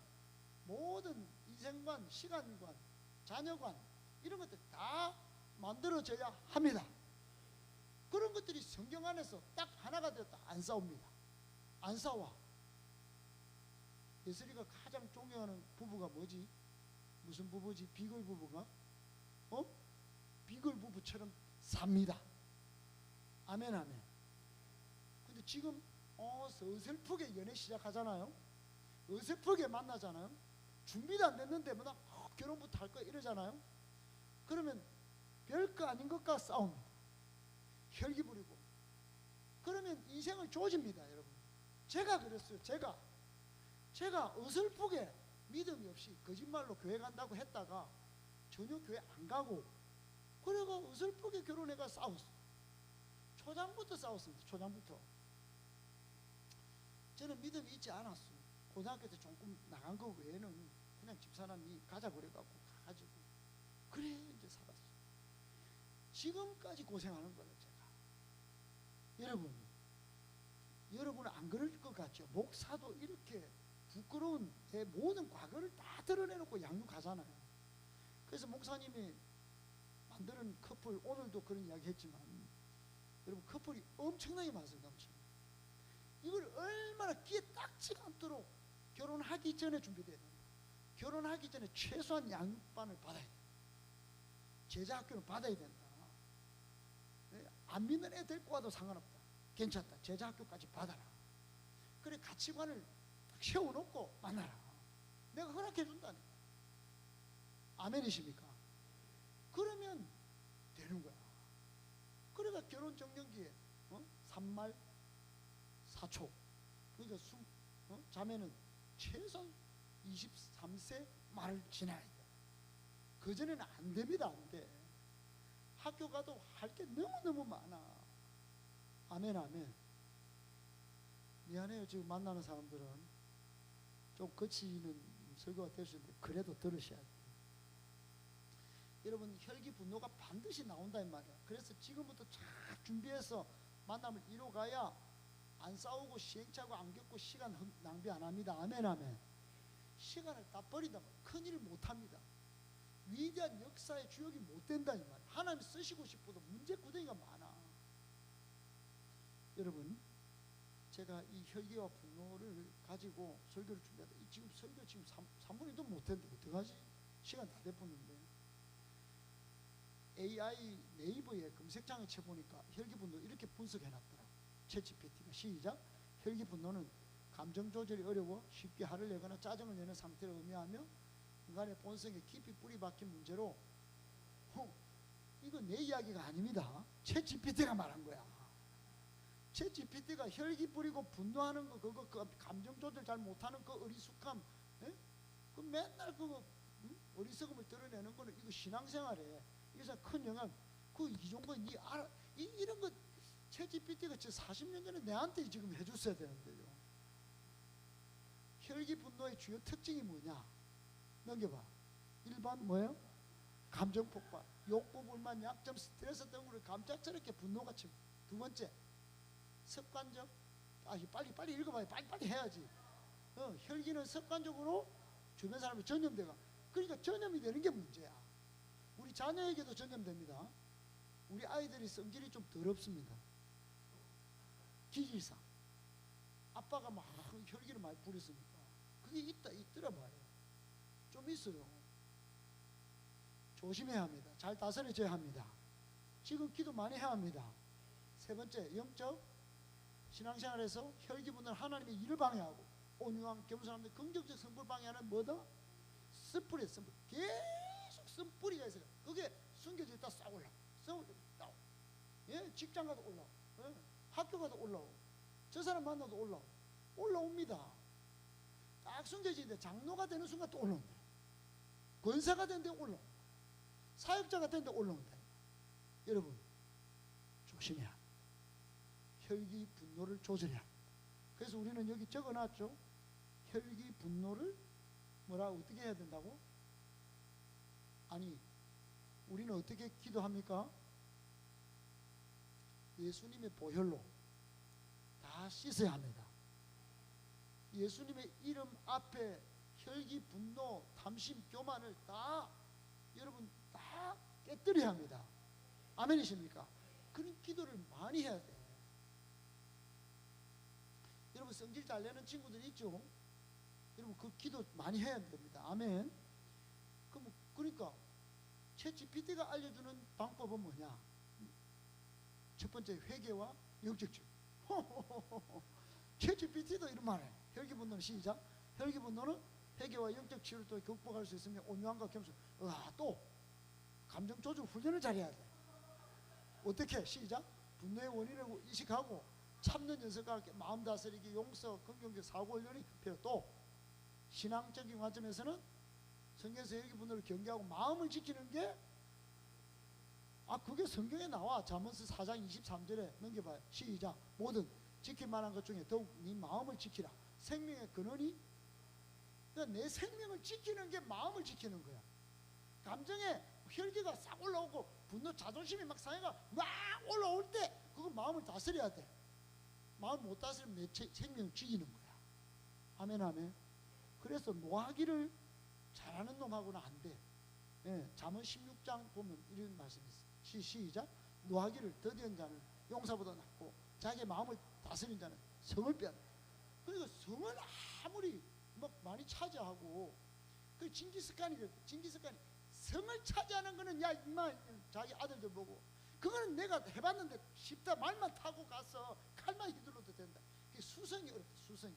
모든 인생관, 시간관, 자녀관 이런 것들 다 만들어져야 합니다. 그런 것들이 성경 안에서 딱 하나가 되었다. 안 싸웁니다. 안 싸워. 예슬이가 가장 존경하는 부부가 뭐지? 무슨 부부지? 비글 부부가? 비글 부부처럼 삽니다. 아멘 아멘. 근데 지금 어설프게 연애 시작하잖아요. 어설프게 만나잖아요. 준비도 안 됐는데 뭐나 결혼부터 할 거야 이러잖아요. 그러면 별거 아닌 것과 싸웁니다. 혈기 부리고. 그러면 인생을 조집니다 여러분. 제가 그랬어요. 제가 어설프게 믿음이 없이 거짓말로 교회 간다고 했다가 전혀 교회 안 가고 그래가 어설프게 결혼해가 싸웠어요. 초장부터 싸웠습니다. 초장부터. 저는 믿음이 있지 않았어요. 고등학교 때 조금 나간 거 외에는 그냥 집사람이 가자 그래갖고 가가지고 그래 이제 살았어요. 지금까지 고생하는 거예요 제가. 여러분은 안 그럴 것 같죠? 목사도 이렇게 부끄러운 내 모든 과거를 다 드러내놓고 양육하잖아요. 그래서 목사님이 만드는 커플 오늘도 그런 이야기 했지만 여러분 커플이 엄청나게 많습니다. 이걸 얼마나 귀에 딱지가 않도록 결혼하기 전에 준비돼야 됩니다. 결혼하기 전에 최소한 양육반을 받아야 돼요. 제자학교는 받아야 된다. 안 믿는 애 데리고 와도 상관없다. 괜찮다. 제자학교까지 받아라. 그래 가치관을 딱 세워놓고 만나라. 내가 허락해 준다니까. 아멘이십니까? 그러면 되는 거야. 그러니까 결혼 정년기에 3말 4초. 그러니까 자매는 최소한 23세 말을 지나야 돼. 그전에는 안 됩니다. 안 돼. 학교 가도 할 게 너무너무 많아. 아멘 아멘. 미안해요. 지금 만나는 사람들은 좀 거치는 설교가 될 수 있는데 그래도 들으셔야 돼요. 여러분 혈기 분노가 반드시 나온다 이 말이야. 그래서 지금부터 잘 준비해서 만남을 이뤄가야 안 싸우고 시행착오 안 겪고 시간 낭비 안 합니다. 아멘 아멘. 시간을 다 버린다 말이야. 큰일을 못합니다. 위대한 역사의 주역이 못 된다 이 말이야. 하나님 쓰시고 싶어도 문제구덩이가 많아. 여러분 제가 이 혈기와 분노를 가지고 설교를 준비하다 지금 설교 지금 3분이도 못했는데 어떡하지? 시간 다 돼버렸는데 AI 네이버에 검색창에 쳐보니까 혈기 분노 이렇게 분석해놨더라고. 챗GPT가 시작. 혈기 분노는 감정 조절이 어려워 쉽게 화를 내거나 짜증을 내는 상태를 의미하며 인간의 본성에 깊이 뿌리 박힌 문제로 이거 내 이야기가 아닙니다. 챗 GPT가 말한 거야. 챗 GPT가 혈기 부리고 분노하는 거, 그거 그 감정 조절 잘 못하는 그 어리숙함, 예? 그 맨날 그거 어리석음을 드러내는 거는 이거 신앙생활에 이것은 큰 영향. 그 이종거 니 알아? 이런 거 챗 GPT가 40년 전에 내한테 지금 해줬어야 되는데요. 혈기 분노의 주요 특징이 뭐냐? 넘겨봐. 1번 뭐예요? 감정 폭발, 욕구, 불만, 약점, 스트레스 등으로 갑작스럽게 분노가 치고. 두 번째, 습관적. 빨리 읽어봐요. 빨리 해야지. 혈기는 습관적으로 주변 사람이 전염돼가. 그러니까 전염이 되는 게 문제야. 우리 자녀에게도 전염됩니다. 우리 아이들이 성질이 좀 더럽습니다. 기질상 아빠가 막 혈기를 많이 부렸으니까 그게 있더라 봐요. 좀 있어요. 조심해야 합니다. 잘 다스려져야 합니다. 지금 기도 많이 해야 합니다. 세 번째, 영적 신앙생활에서 혈기 분노는 하나님의 일을 방해하고 온유한 겸손함과 긍정적 성불 방해하는 뭐다? 쓴뿌리. 계속 쓴뿌리가 있어요. 그게 숨겨져 있다 싹 올라. 예, 직장 가도 올라오. 예, 학교 가도 올라오. 저 사람 만나도 올라옵니다. 딱 숨겨지는데 장로가 되는 순간 또 올라온다. 권사가 되는데 올라온다. 사역자가 되는데 올라온다. 여러분 조심해야 합니다. 혈기 분노를 조절해야 합니다. 그래서 우리는 여기 적어놨죠. 혈기 분노를 어떻게 해야 된다고? 아니, 우리는 어떻게 기도합니까? 예수님의 보혈로 다 씻어야 합니다. 예수님의 이름 앞에 혈기, 분노, 탐심, 교만을 다 여러분 다 깨뜨려야 합니다. 아멘이십니까? 그런 기도를 많이 해야 돼. 여러분 성질 잘 내는 친구들 있죠? 여러분 그 기도 많이 해야 됩니다. 아멘. 그러니까 챗 GPT가 알려주는 방법은 뭐냐? 첫 번째, 회개와 영적 치유. 챗 GPT도 이런 말해. 혈기 분노는 시작. 혈기 분노는 회개와 영적 치유를 또 극복할 수 있으며 온유함과 겸손. 또 감정 조절 훈련을 잘해야 돼. 어떻게? 시작. 분노의 원인을 인식하고 참는 연습과 함께 마음 다스리기, 용서, 긍정적 사고 훈련이 필요. 또 신앙적인 관점에서는 성경에서 혈기 분노를 경계하고 마음을 지키는 게 그게 성경에 나와. 잠언서 4장 23절에 넘겨봐요. 시작. 모든 지킬 만한 것 중에 더욱 네 마음을 지키라. 생명의 근원이, 그러니까 내 생명을 지키는 게 마음을 지키는 거야. 감정에 혈기가 싹 올라오고 분노, 자존심이 막 상해가 막 올라올 때 그거 마음을 다스려야 돼. 마음 못 다스리면 내 생명을 죽이는 거야. 아멘, 아멘. 그래서 노하기를 잘하는 놈하고는 안 돼. 예, 잠언 16장 보면 이런 말씀이 있어요. 시작. 노하기를 더디한 자는 용사보다 낫고 자기의 마음을 다스린 자는 성을 빼앗아. 그러니까 성을 아무리 막 많이 차지하고 그 징기스칸이 성을 차지하는 거는 야 임마 자기 아들들 보고 그거는 내가 해봤는데 쉽다. 말만 타고 가서 칼만 휘둘러도 된다. 그게 수성이 어렵다. 수성이.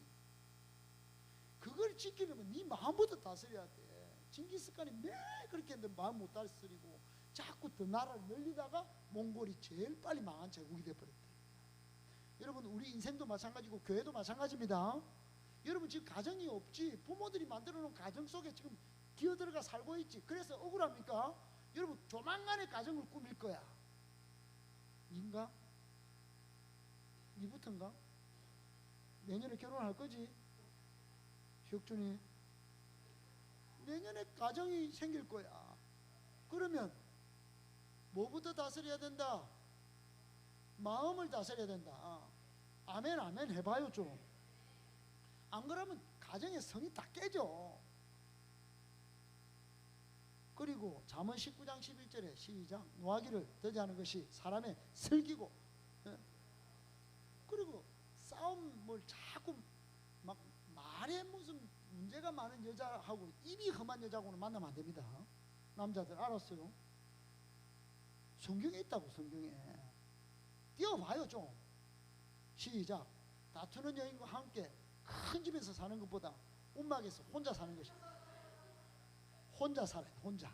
그걸 지키려면 네 마음부터 다스려야 돼. 징기스칸이 매일 그렇게 했는데 마음 못 다스리고 자꾸 더 나라를 늘리다가 몽골이 제일 빨리 망한 제국이 돼버렸다. 여러분 우리 인생도 마찬가지고 교회도 마찬가지입니다. 여러분 지금 가정이 없지. 부모들이 만들어 놓은 가정 속에 지금 기어들어가 살고 있지. 그래서 억울합니까? 여러분 조만간에 가정을 꾸밀 거야. 인가? 니부터인가? 내년에 결혼할 거지? 혁준이 내년에 가정이 생길 거야. 그러면 뭐부터 다스려야 된다? 마음을 다스려야 된다. 아멘 아멘 해봐요 좀. 안 그러면 가정의 성이 다 깨져. 그리고 잠언 19장 11절에 시작. 노하기를 더디하는 것이 사람의 슬기고, 그리고 싸움을 자꾸 막 말에 무슨 문제가 많은 여자하고 입이 험한 여자하고는 만나면 안 됩니다. 남자들 알았어요? 성경에 있다고. 성경에 띄워봐요 좀. 시작. 다투는 여인과 함께 큰 집에서 사는 것보다 움막에서 혼자 사는 것이 혼자 살아요. 혼자.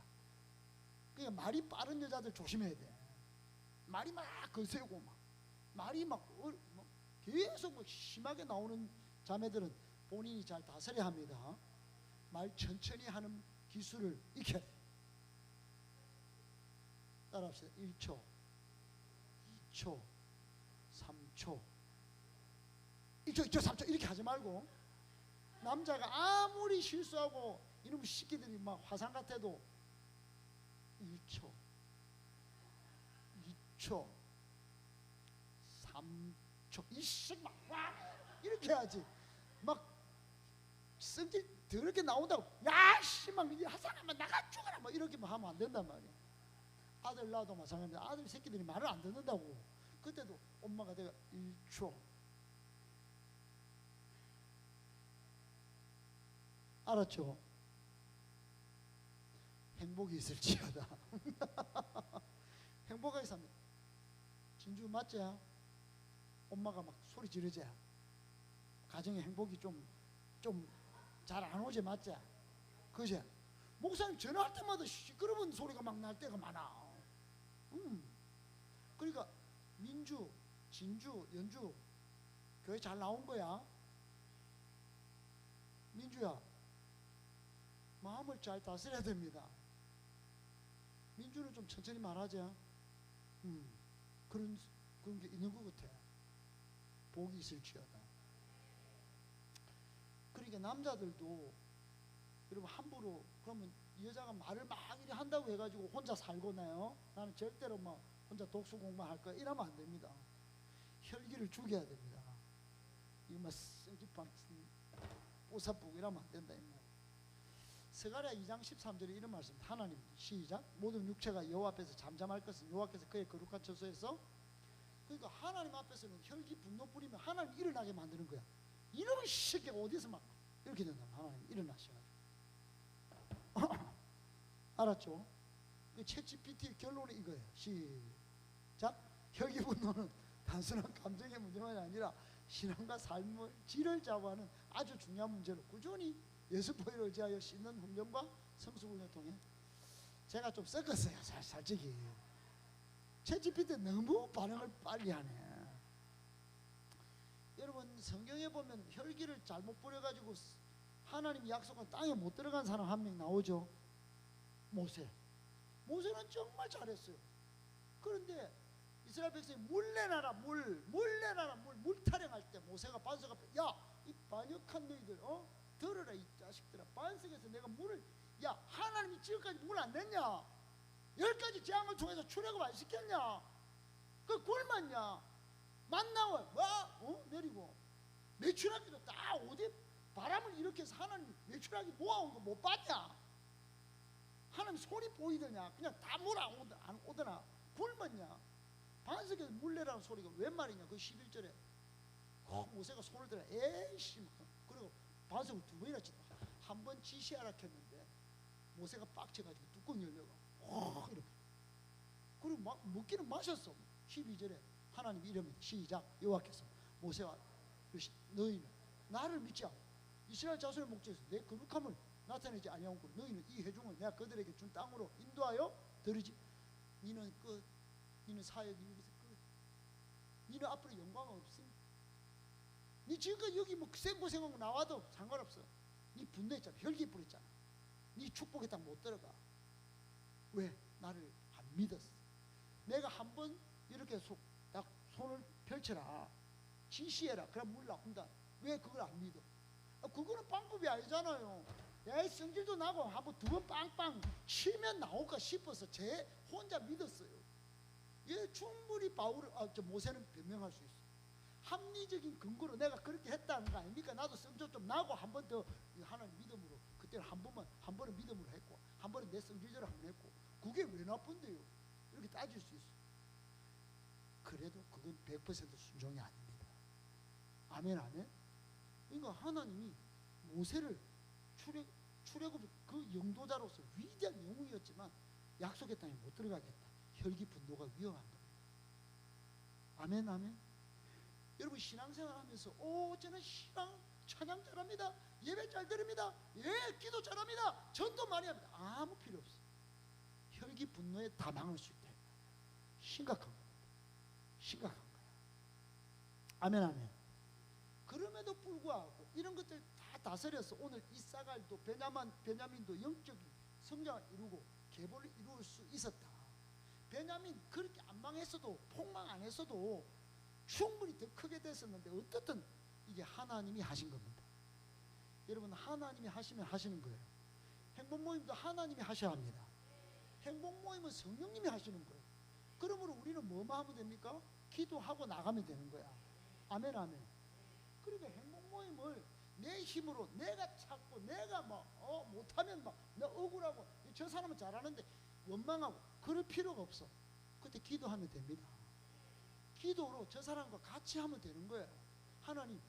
그러니까 말이 빠른 여자들 조심해야 돼. 말이 막 거세고 막 말이 막 계속 뭐 심하게 나오는 자매들은 본인이 잘 다스려야 합니다. 말 천천히 하는 기술을 익혀야 돼. 따라합시다. 1초, 2초, 3초, 2초, 3초 이렇게 하지 말고, 남자가 아무리 실수하고 이놈의 새끼들이 막 화상 같아도 1초, 2초, 3초 이씩 막 이렇게 해야지. 막 성질 더럽게 나온다고 야씨 막 화상하면 나가 죽어라 막 이렇게 하면 안 된단 말이야. 아들 낳아도 마찬가지인데 아들 새끼들이 말을 안 듣는다고. 그때도 엄마가 내가 1초 알았죠? 행복이 있을지어다. 행복하게 삽니다. 진주 맞지? 엄마가 막 소리 지르지? 가정의 행복이 좀 잘 안 오지 맞지? 그지? 목사님 전화할 때마다 시끄러운 소리가 막 날 때가 많아. 그러니까 민주, 진주, 연주 교회 잘 나온 거야. 민주야, 마음을 잘 다스려야 됩니다. 민주는 좀 천천히 말하자. 그런 게 있는 것 같아. 복이 있을지어다. 그러니까 남자들도 여러분 함부로 그러면 여자가 말을 막 이리 한다고 해가지고 혼자 살거나요? 나는 절대로 막 혼자 독수 공부할 거야 이러면 안 됩니다. 혈기를 죽여야 됩니다. 이거 막 성질방 뽀사쁘고 이러면 안 된다 이 말. 스가랴 2장 13절에 이런 말씀. 하나님 시작. 모든 육체가 여호와 앞에서 잠잠할 것은 여호와께서 그의 거룩한 처소에서. 그러니까 하나님 앞에서는 혈기 분노 뿌리면 하나님 일어나게 만드는 거야. 이놈의 새끼가 어디서 막 이렇게 된다. 하나님 일어나셔가지고. 알았죠? 그 챗GPT의 결론이 이거예요. 시작. 혈기 분노는 단순한 감정의 문제만이 아니라 신앙과 삶의 질을 좌우하는 아주 중요한 문제로 꾸준히 예수보혈을 의지하여 씻는 훈련과 성수훈련을 통해 제가 좀 섞었어요. 솔직히 챗GPT 너무 반응을 빨리 하네. 여러분 성경에 보면 혈기를 잘못 부려가지고 하나님 약속한 땅에 못 들어간 사람 한 명 나오죠. 모세는 정말 잘했어요. 그런데 이스라엘 백성이 물 내놔라 물 타령할 때 모세가 반석 앞에 이 반역한 너희들 들어라 이 자식들아. 반석에서 내가 물을 하나님이 지금까지 물 안 냈냐? 10가지 재앙을 통해서 출애굽 안 시켰냐? 그 굶었냐? 만나와 내리고 메추라기도 다 어디 바람을 일으켜서 하나님 메추라기 모아온 거 못 봤냐? 하나님 손이 보이더냐? 그냥 다 물 안 오더나? 굶었냐? 반석에서 물 내라는 소리가 웬 말이냐? 그 11절에 모세가 손을 들어 에이씨 그리고 반석을 2번이나 치다. 한 번 지시하라 했는데 모세가 빡쳐가지고 뚜껑 열려가 이렇게. 그리고 막 먹기는 마셨어. 12절에 하나님 이름이 시작. 여호와께서 모세와 이르시되 너희는 나를 믿지 않고 이스라엘 자손의 목전에서 내 거룩함을 나타내지 아니하고 너희는 이 회중을 내가 그들에게 준 땅으로 인도하여 들이지. 니는 끝. 니는 사역이 여기서 끝. 니는 앞으로 영광 없음. 니 지금까지 여기 뭐 생고생하고 나와도 상관없어. 니 분노했잖아. 혈기 부렸잖아. 니 축복의 땅 못 들어가. 왜? 나를 안 믿었어. 내가 한번 이렇게 딱 손을 펼쳐라. 지시해라. 그럼 물 나온다. 왜 그걸 안 믿어? 그거는 방법이 아니잖아요. 야, 성질도 나고 한번 2번 빵빵 치면 나올까 싶어서 제 혼자 믿었어요. 얘 충분히 모세는 변명할 수 있어. 합리적인 근거로 내가 그렇게 했다는 거 아닙니까? 나도 성질 좀 나고 한 번 더 하나님 믿음으로 그때는 한 번은 믿음으로 했고 한 번은 내 성질대로 한 번 했고 그게 왜 나쁜데요? 이렇게 따질 수 있어. 그래도 그건 100% 순종이 아닙니다. 아멘 아멘. 그러니까 하나님이 모세를 출애굽 그 영도자로서 위대한 영웅이었지만 약속의 땅에 못 들어가겠다. 혈기 분노가 위험한 겁니다. 아멘 아멘. 여러분 신앙생활 하면서 저는 신앙 찬양 잘합니다. 예배 잘 드립니다. 예 기도 잘합니다. 전도 많이 합니다. 아무 필요 없어. 혈기 혈기 분노에 다 막을 수 있다. 심각한 겁니다. 심각한 거야. 아멘 아멘. 그럼에도 불구하고 이런 것들 다 다스려서 오늘 이사갈도 베냐민도 영적인 성장을 이루고 계보를 이룰 수 있었다. 베냐민 그렇게 안 망했어도 폭망 안 했어도 충분히 더 크게 됐었는데 어떻든 이게 하나님이 하신 겁니다. 여러분 하나님이 하시면 하시는 거예요. 행복 모임도 하나님이 하셔야 합니다. 행복 모임은 성령님이 하시는 거예요. 그러므로 우리는 뭐만 하면 됩니까? 기도하고 나가면 되는 거야. 아멘 아멘. 그러니까 행복 모임을 내 힘으로 내가 찾고 내가 못하면 나 억울하고 저 사람은 잘하는데 원망하고 그럴 필요가 없어. 그때 기도하면 됩니다. 기도로 저 사람과 같이 하면 되는 거예요. 하나님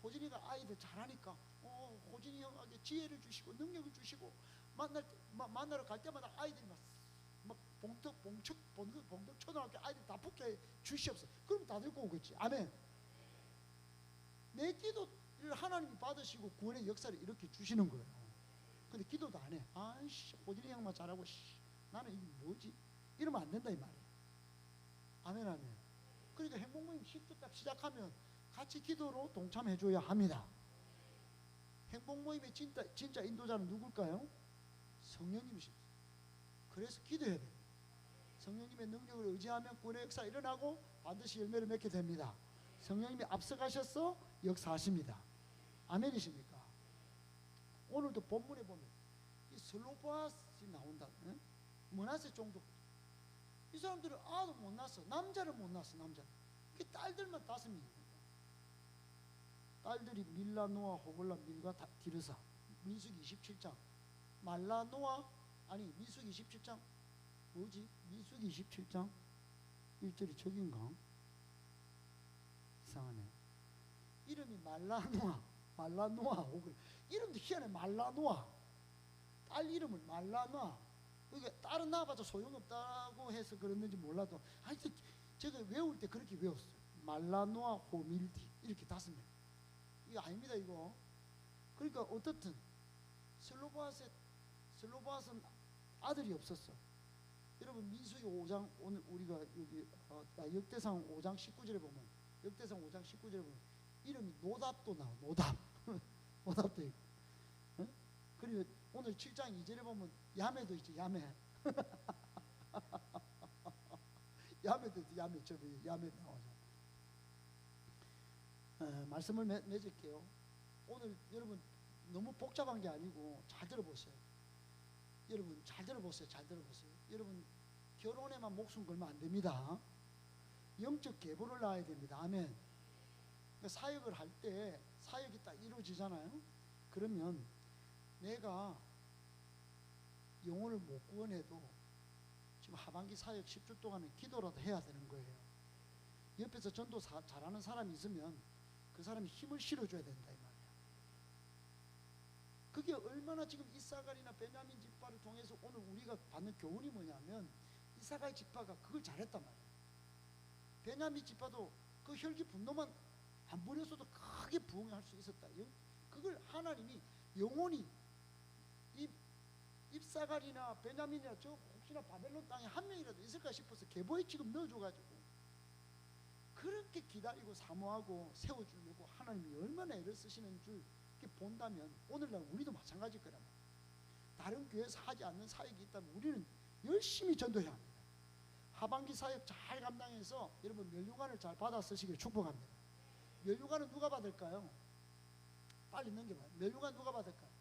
호진이가 아이들 잘하니까 호진이 형에게 지혜를 주시고 능력을 주시고 만나러 갈 때마다 아이들이 막 봉덕 초등학교 아이들 다 붙게 주시옵소서. 그럼 다 들고 오겠지. 아멘. 내 기도를 하나님이 받으시고 구원의 역사를 이렇게 주시는 거예요. 근데 기도도 안 해. 아이씨 호진이 형만 잘하고 나는 이게 뭐지? 이러면 안 된다 이 말이에요. 아멘 아멘. 그러니까 행복모임 10주 딱 시작하면 같이 기도로 동참해 줘야 합니다. 행복모임의 진짜 인도자는 누굴까요? 성령님이십니다. 그래서 기도해야 됩니다. 성령님의 능력을 의지하면 구원의 역사 일어나고 반드시 열매를 맺게 됩니다. 성령님이 앞서가셔서 역사하십니다. 아멘이십니까? 오늘도 본문에 보면 이 슬로보아스이 나온다. 응? 므낫세 종족. 이 사람들은 아도 못 낳았어. 남자를 못 낳았어. 남자. 그 딸들만 5명입니다. 딸들이 밀라, 노아, 호글라, 밀가, 디르사. 민수기 27장. 말라, 노아, 아니 민수기 27장 뭐지? 민수기 27장 1절이 저긴가? 이상하네. 이름이 말라노아, 호글라. 이름도 희한해. 말라노아. 딸 이름을 말라노아. 그러니까 딸은 낳아봐도 소용없다고 해서 그랬는지 몰라도 하여튼 제가 외울 때 그렇게 외웠어요. 말라노아, 호밀디 이렇게 5명. 이거 아닙니다 이거. 그러니까 어떻든 슬로보아스는 아들이 없었어. 여러분 민수기 5장 오늘 우리가 여기 역대상 5장 19절에 보면 이름이 노답도 나와. 노답. 노답도 있고. 응? 그리고 오늘 7장 2절에 보면 야매도 있지. 야매. 야매도 있지. 야매 나오죠. 말씀을 맺을게요. 오늘 여러분 너무 복잡한 게 아니고 잘 들어보세요. 여러분 잘 들어보세요. 여러분 결혼에만 목숨 걸면 안 됩니다. 영적 계보를 낳아야 됩니다. 아멘. 그러니까 사역을 할 때 사역이 딱 이루어지잖아요. 그러면 내가 영혼을 못 구원해도 지금 하반기 사역 10주 동안은 기도라도 해야 되는 거예요. 옆에서 전도 잘하는 사람이 있으면 그 사람이 힘을 실어줘야 된다 이 말이야. 그게 얼마나 지금 이사갈이나 베냐민 지파를 통해서 오늘 우리가 받는 교훈이 뭐냐면 이사갈 지파가 그걸 잘했단 말이야. 베냐민 지파도 그 혈기 분노만 안 부렸어도 크게 부흥할 수 있었다. 그걸 하나님이 영혼이 입사갈이나 베냐민이나 저 혹시나 바벨론 땅에 한 명이라도 있을까 싶어서 계보에 지금 넣어줘가지고 그렇게 기다리고 사모하고 세워주려고 하나님이 얼마나 애를 쓰시는 줄 본다면 오늘날 우리도 마찬가지일 거란 말이에요. 다른 교회에서 하지 않는 사역이 있다면 우리는 열심히 전도해야 합니다. 하반기 사역 잘 감당해서 여러분 면류관을 잘 받아 쓰시기를 축복합니다. 면류관은 누가 받을까요? 빨리 넘겨봐요. 면류관 누가 받을까요?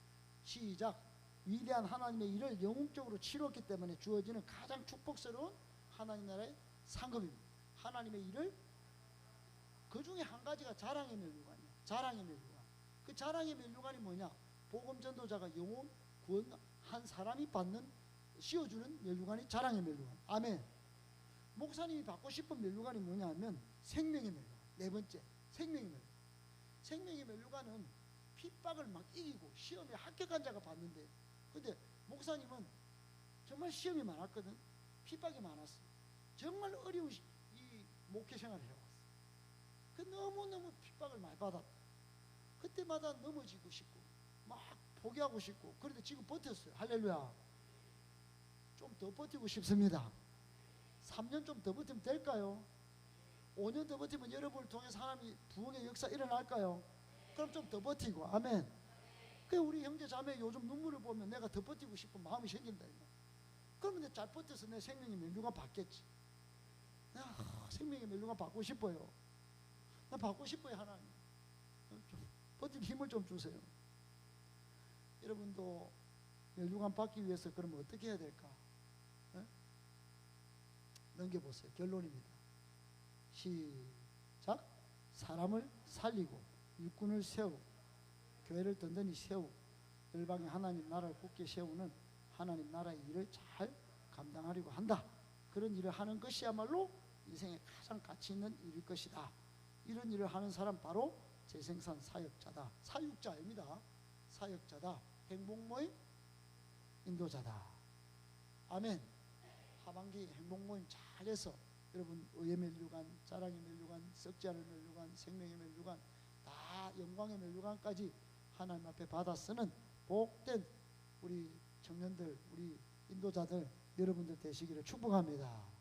시작. 위대한 하나님의 일을 영웅적으로 치렀기 때문에 주어지는 가장 축복스러운 하나님 나라의 상급입니다. 하나님의 일을 그 중에 한 가지가 자랑의 면류관이에요. 자랑의 면류관. 그 자랑의 면류관이 뭐냐? 복음 전도자가 영혼 구원한 사람이 받는 씌워주는 면류관이 자랑의 면류관. 아멘. 목사님이 받고 싶은 면류관이 뭐냐면 생명의 면류관. 4번째, 생명의 면류관. 생명의 면류관은 핍박을 막 이기고 시험에 합격한 자가 받는데, 근데 목사님은 정말 시험이 많았거든. 핍박이 많았어. 정말 어려운 이 목회 생활을 해왔어. 그 너무너무 핍박을 많이 받았다. 그때마다 넘어지고 싶고 막 포기하고 싶고, 그런데 지금 버텼어요. 할렐루야. 좀 더 버티고 싶습니다. 3년 좀 더 버티면 될까요? 5년 더 버티면 여러분을 통해서 하나님이 부흥의 역사 일어날까요? 그럼 좀 더 버티고. 아멘. 그 우리 형제 자매 요즘 눈물을 보면 내가 더 버티고 싶은 마음이 생긴다. 그러면 내가 잘 버텨서 내 생명의 면류관 받겠지. 내가 생명의 면류관 받고 싶어요. 나 받고 싶어요. 하나님 좀 버틸 힘을 좀 주세요. 여러분도 면류관 받기 위해서 그러면 어떻게 해야 될까? 네? 넘겨보세요. 결론입니다. 시작. 사람을 살리고 일꾼을 세우고 교회를 든든히 세우고 열방의 하나님 나라를 굳게 세우는 하나님 나라의 일을 잘 감당하려고 한다. 그런 일을 하는 것이야말로 인생에 가장 가치 있는 일일 것이다. 이런 일을 하는 사람 바로 재생산 사역자다. 사육자 아닙니다. 사역자다. 행복모임 인도자다. 아멘. 하반기 행복모임 잘해서 여러분 의의 면류관, 자랑의 면류관, 썩지 않을 면류관, 생명의 면류관, 다 영광의 면류관까지 하나님 앞에 받아 쓰는 복된 우리 청년들, 우리 인도자들 여러분들 되시기를 축복합니다.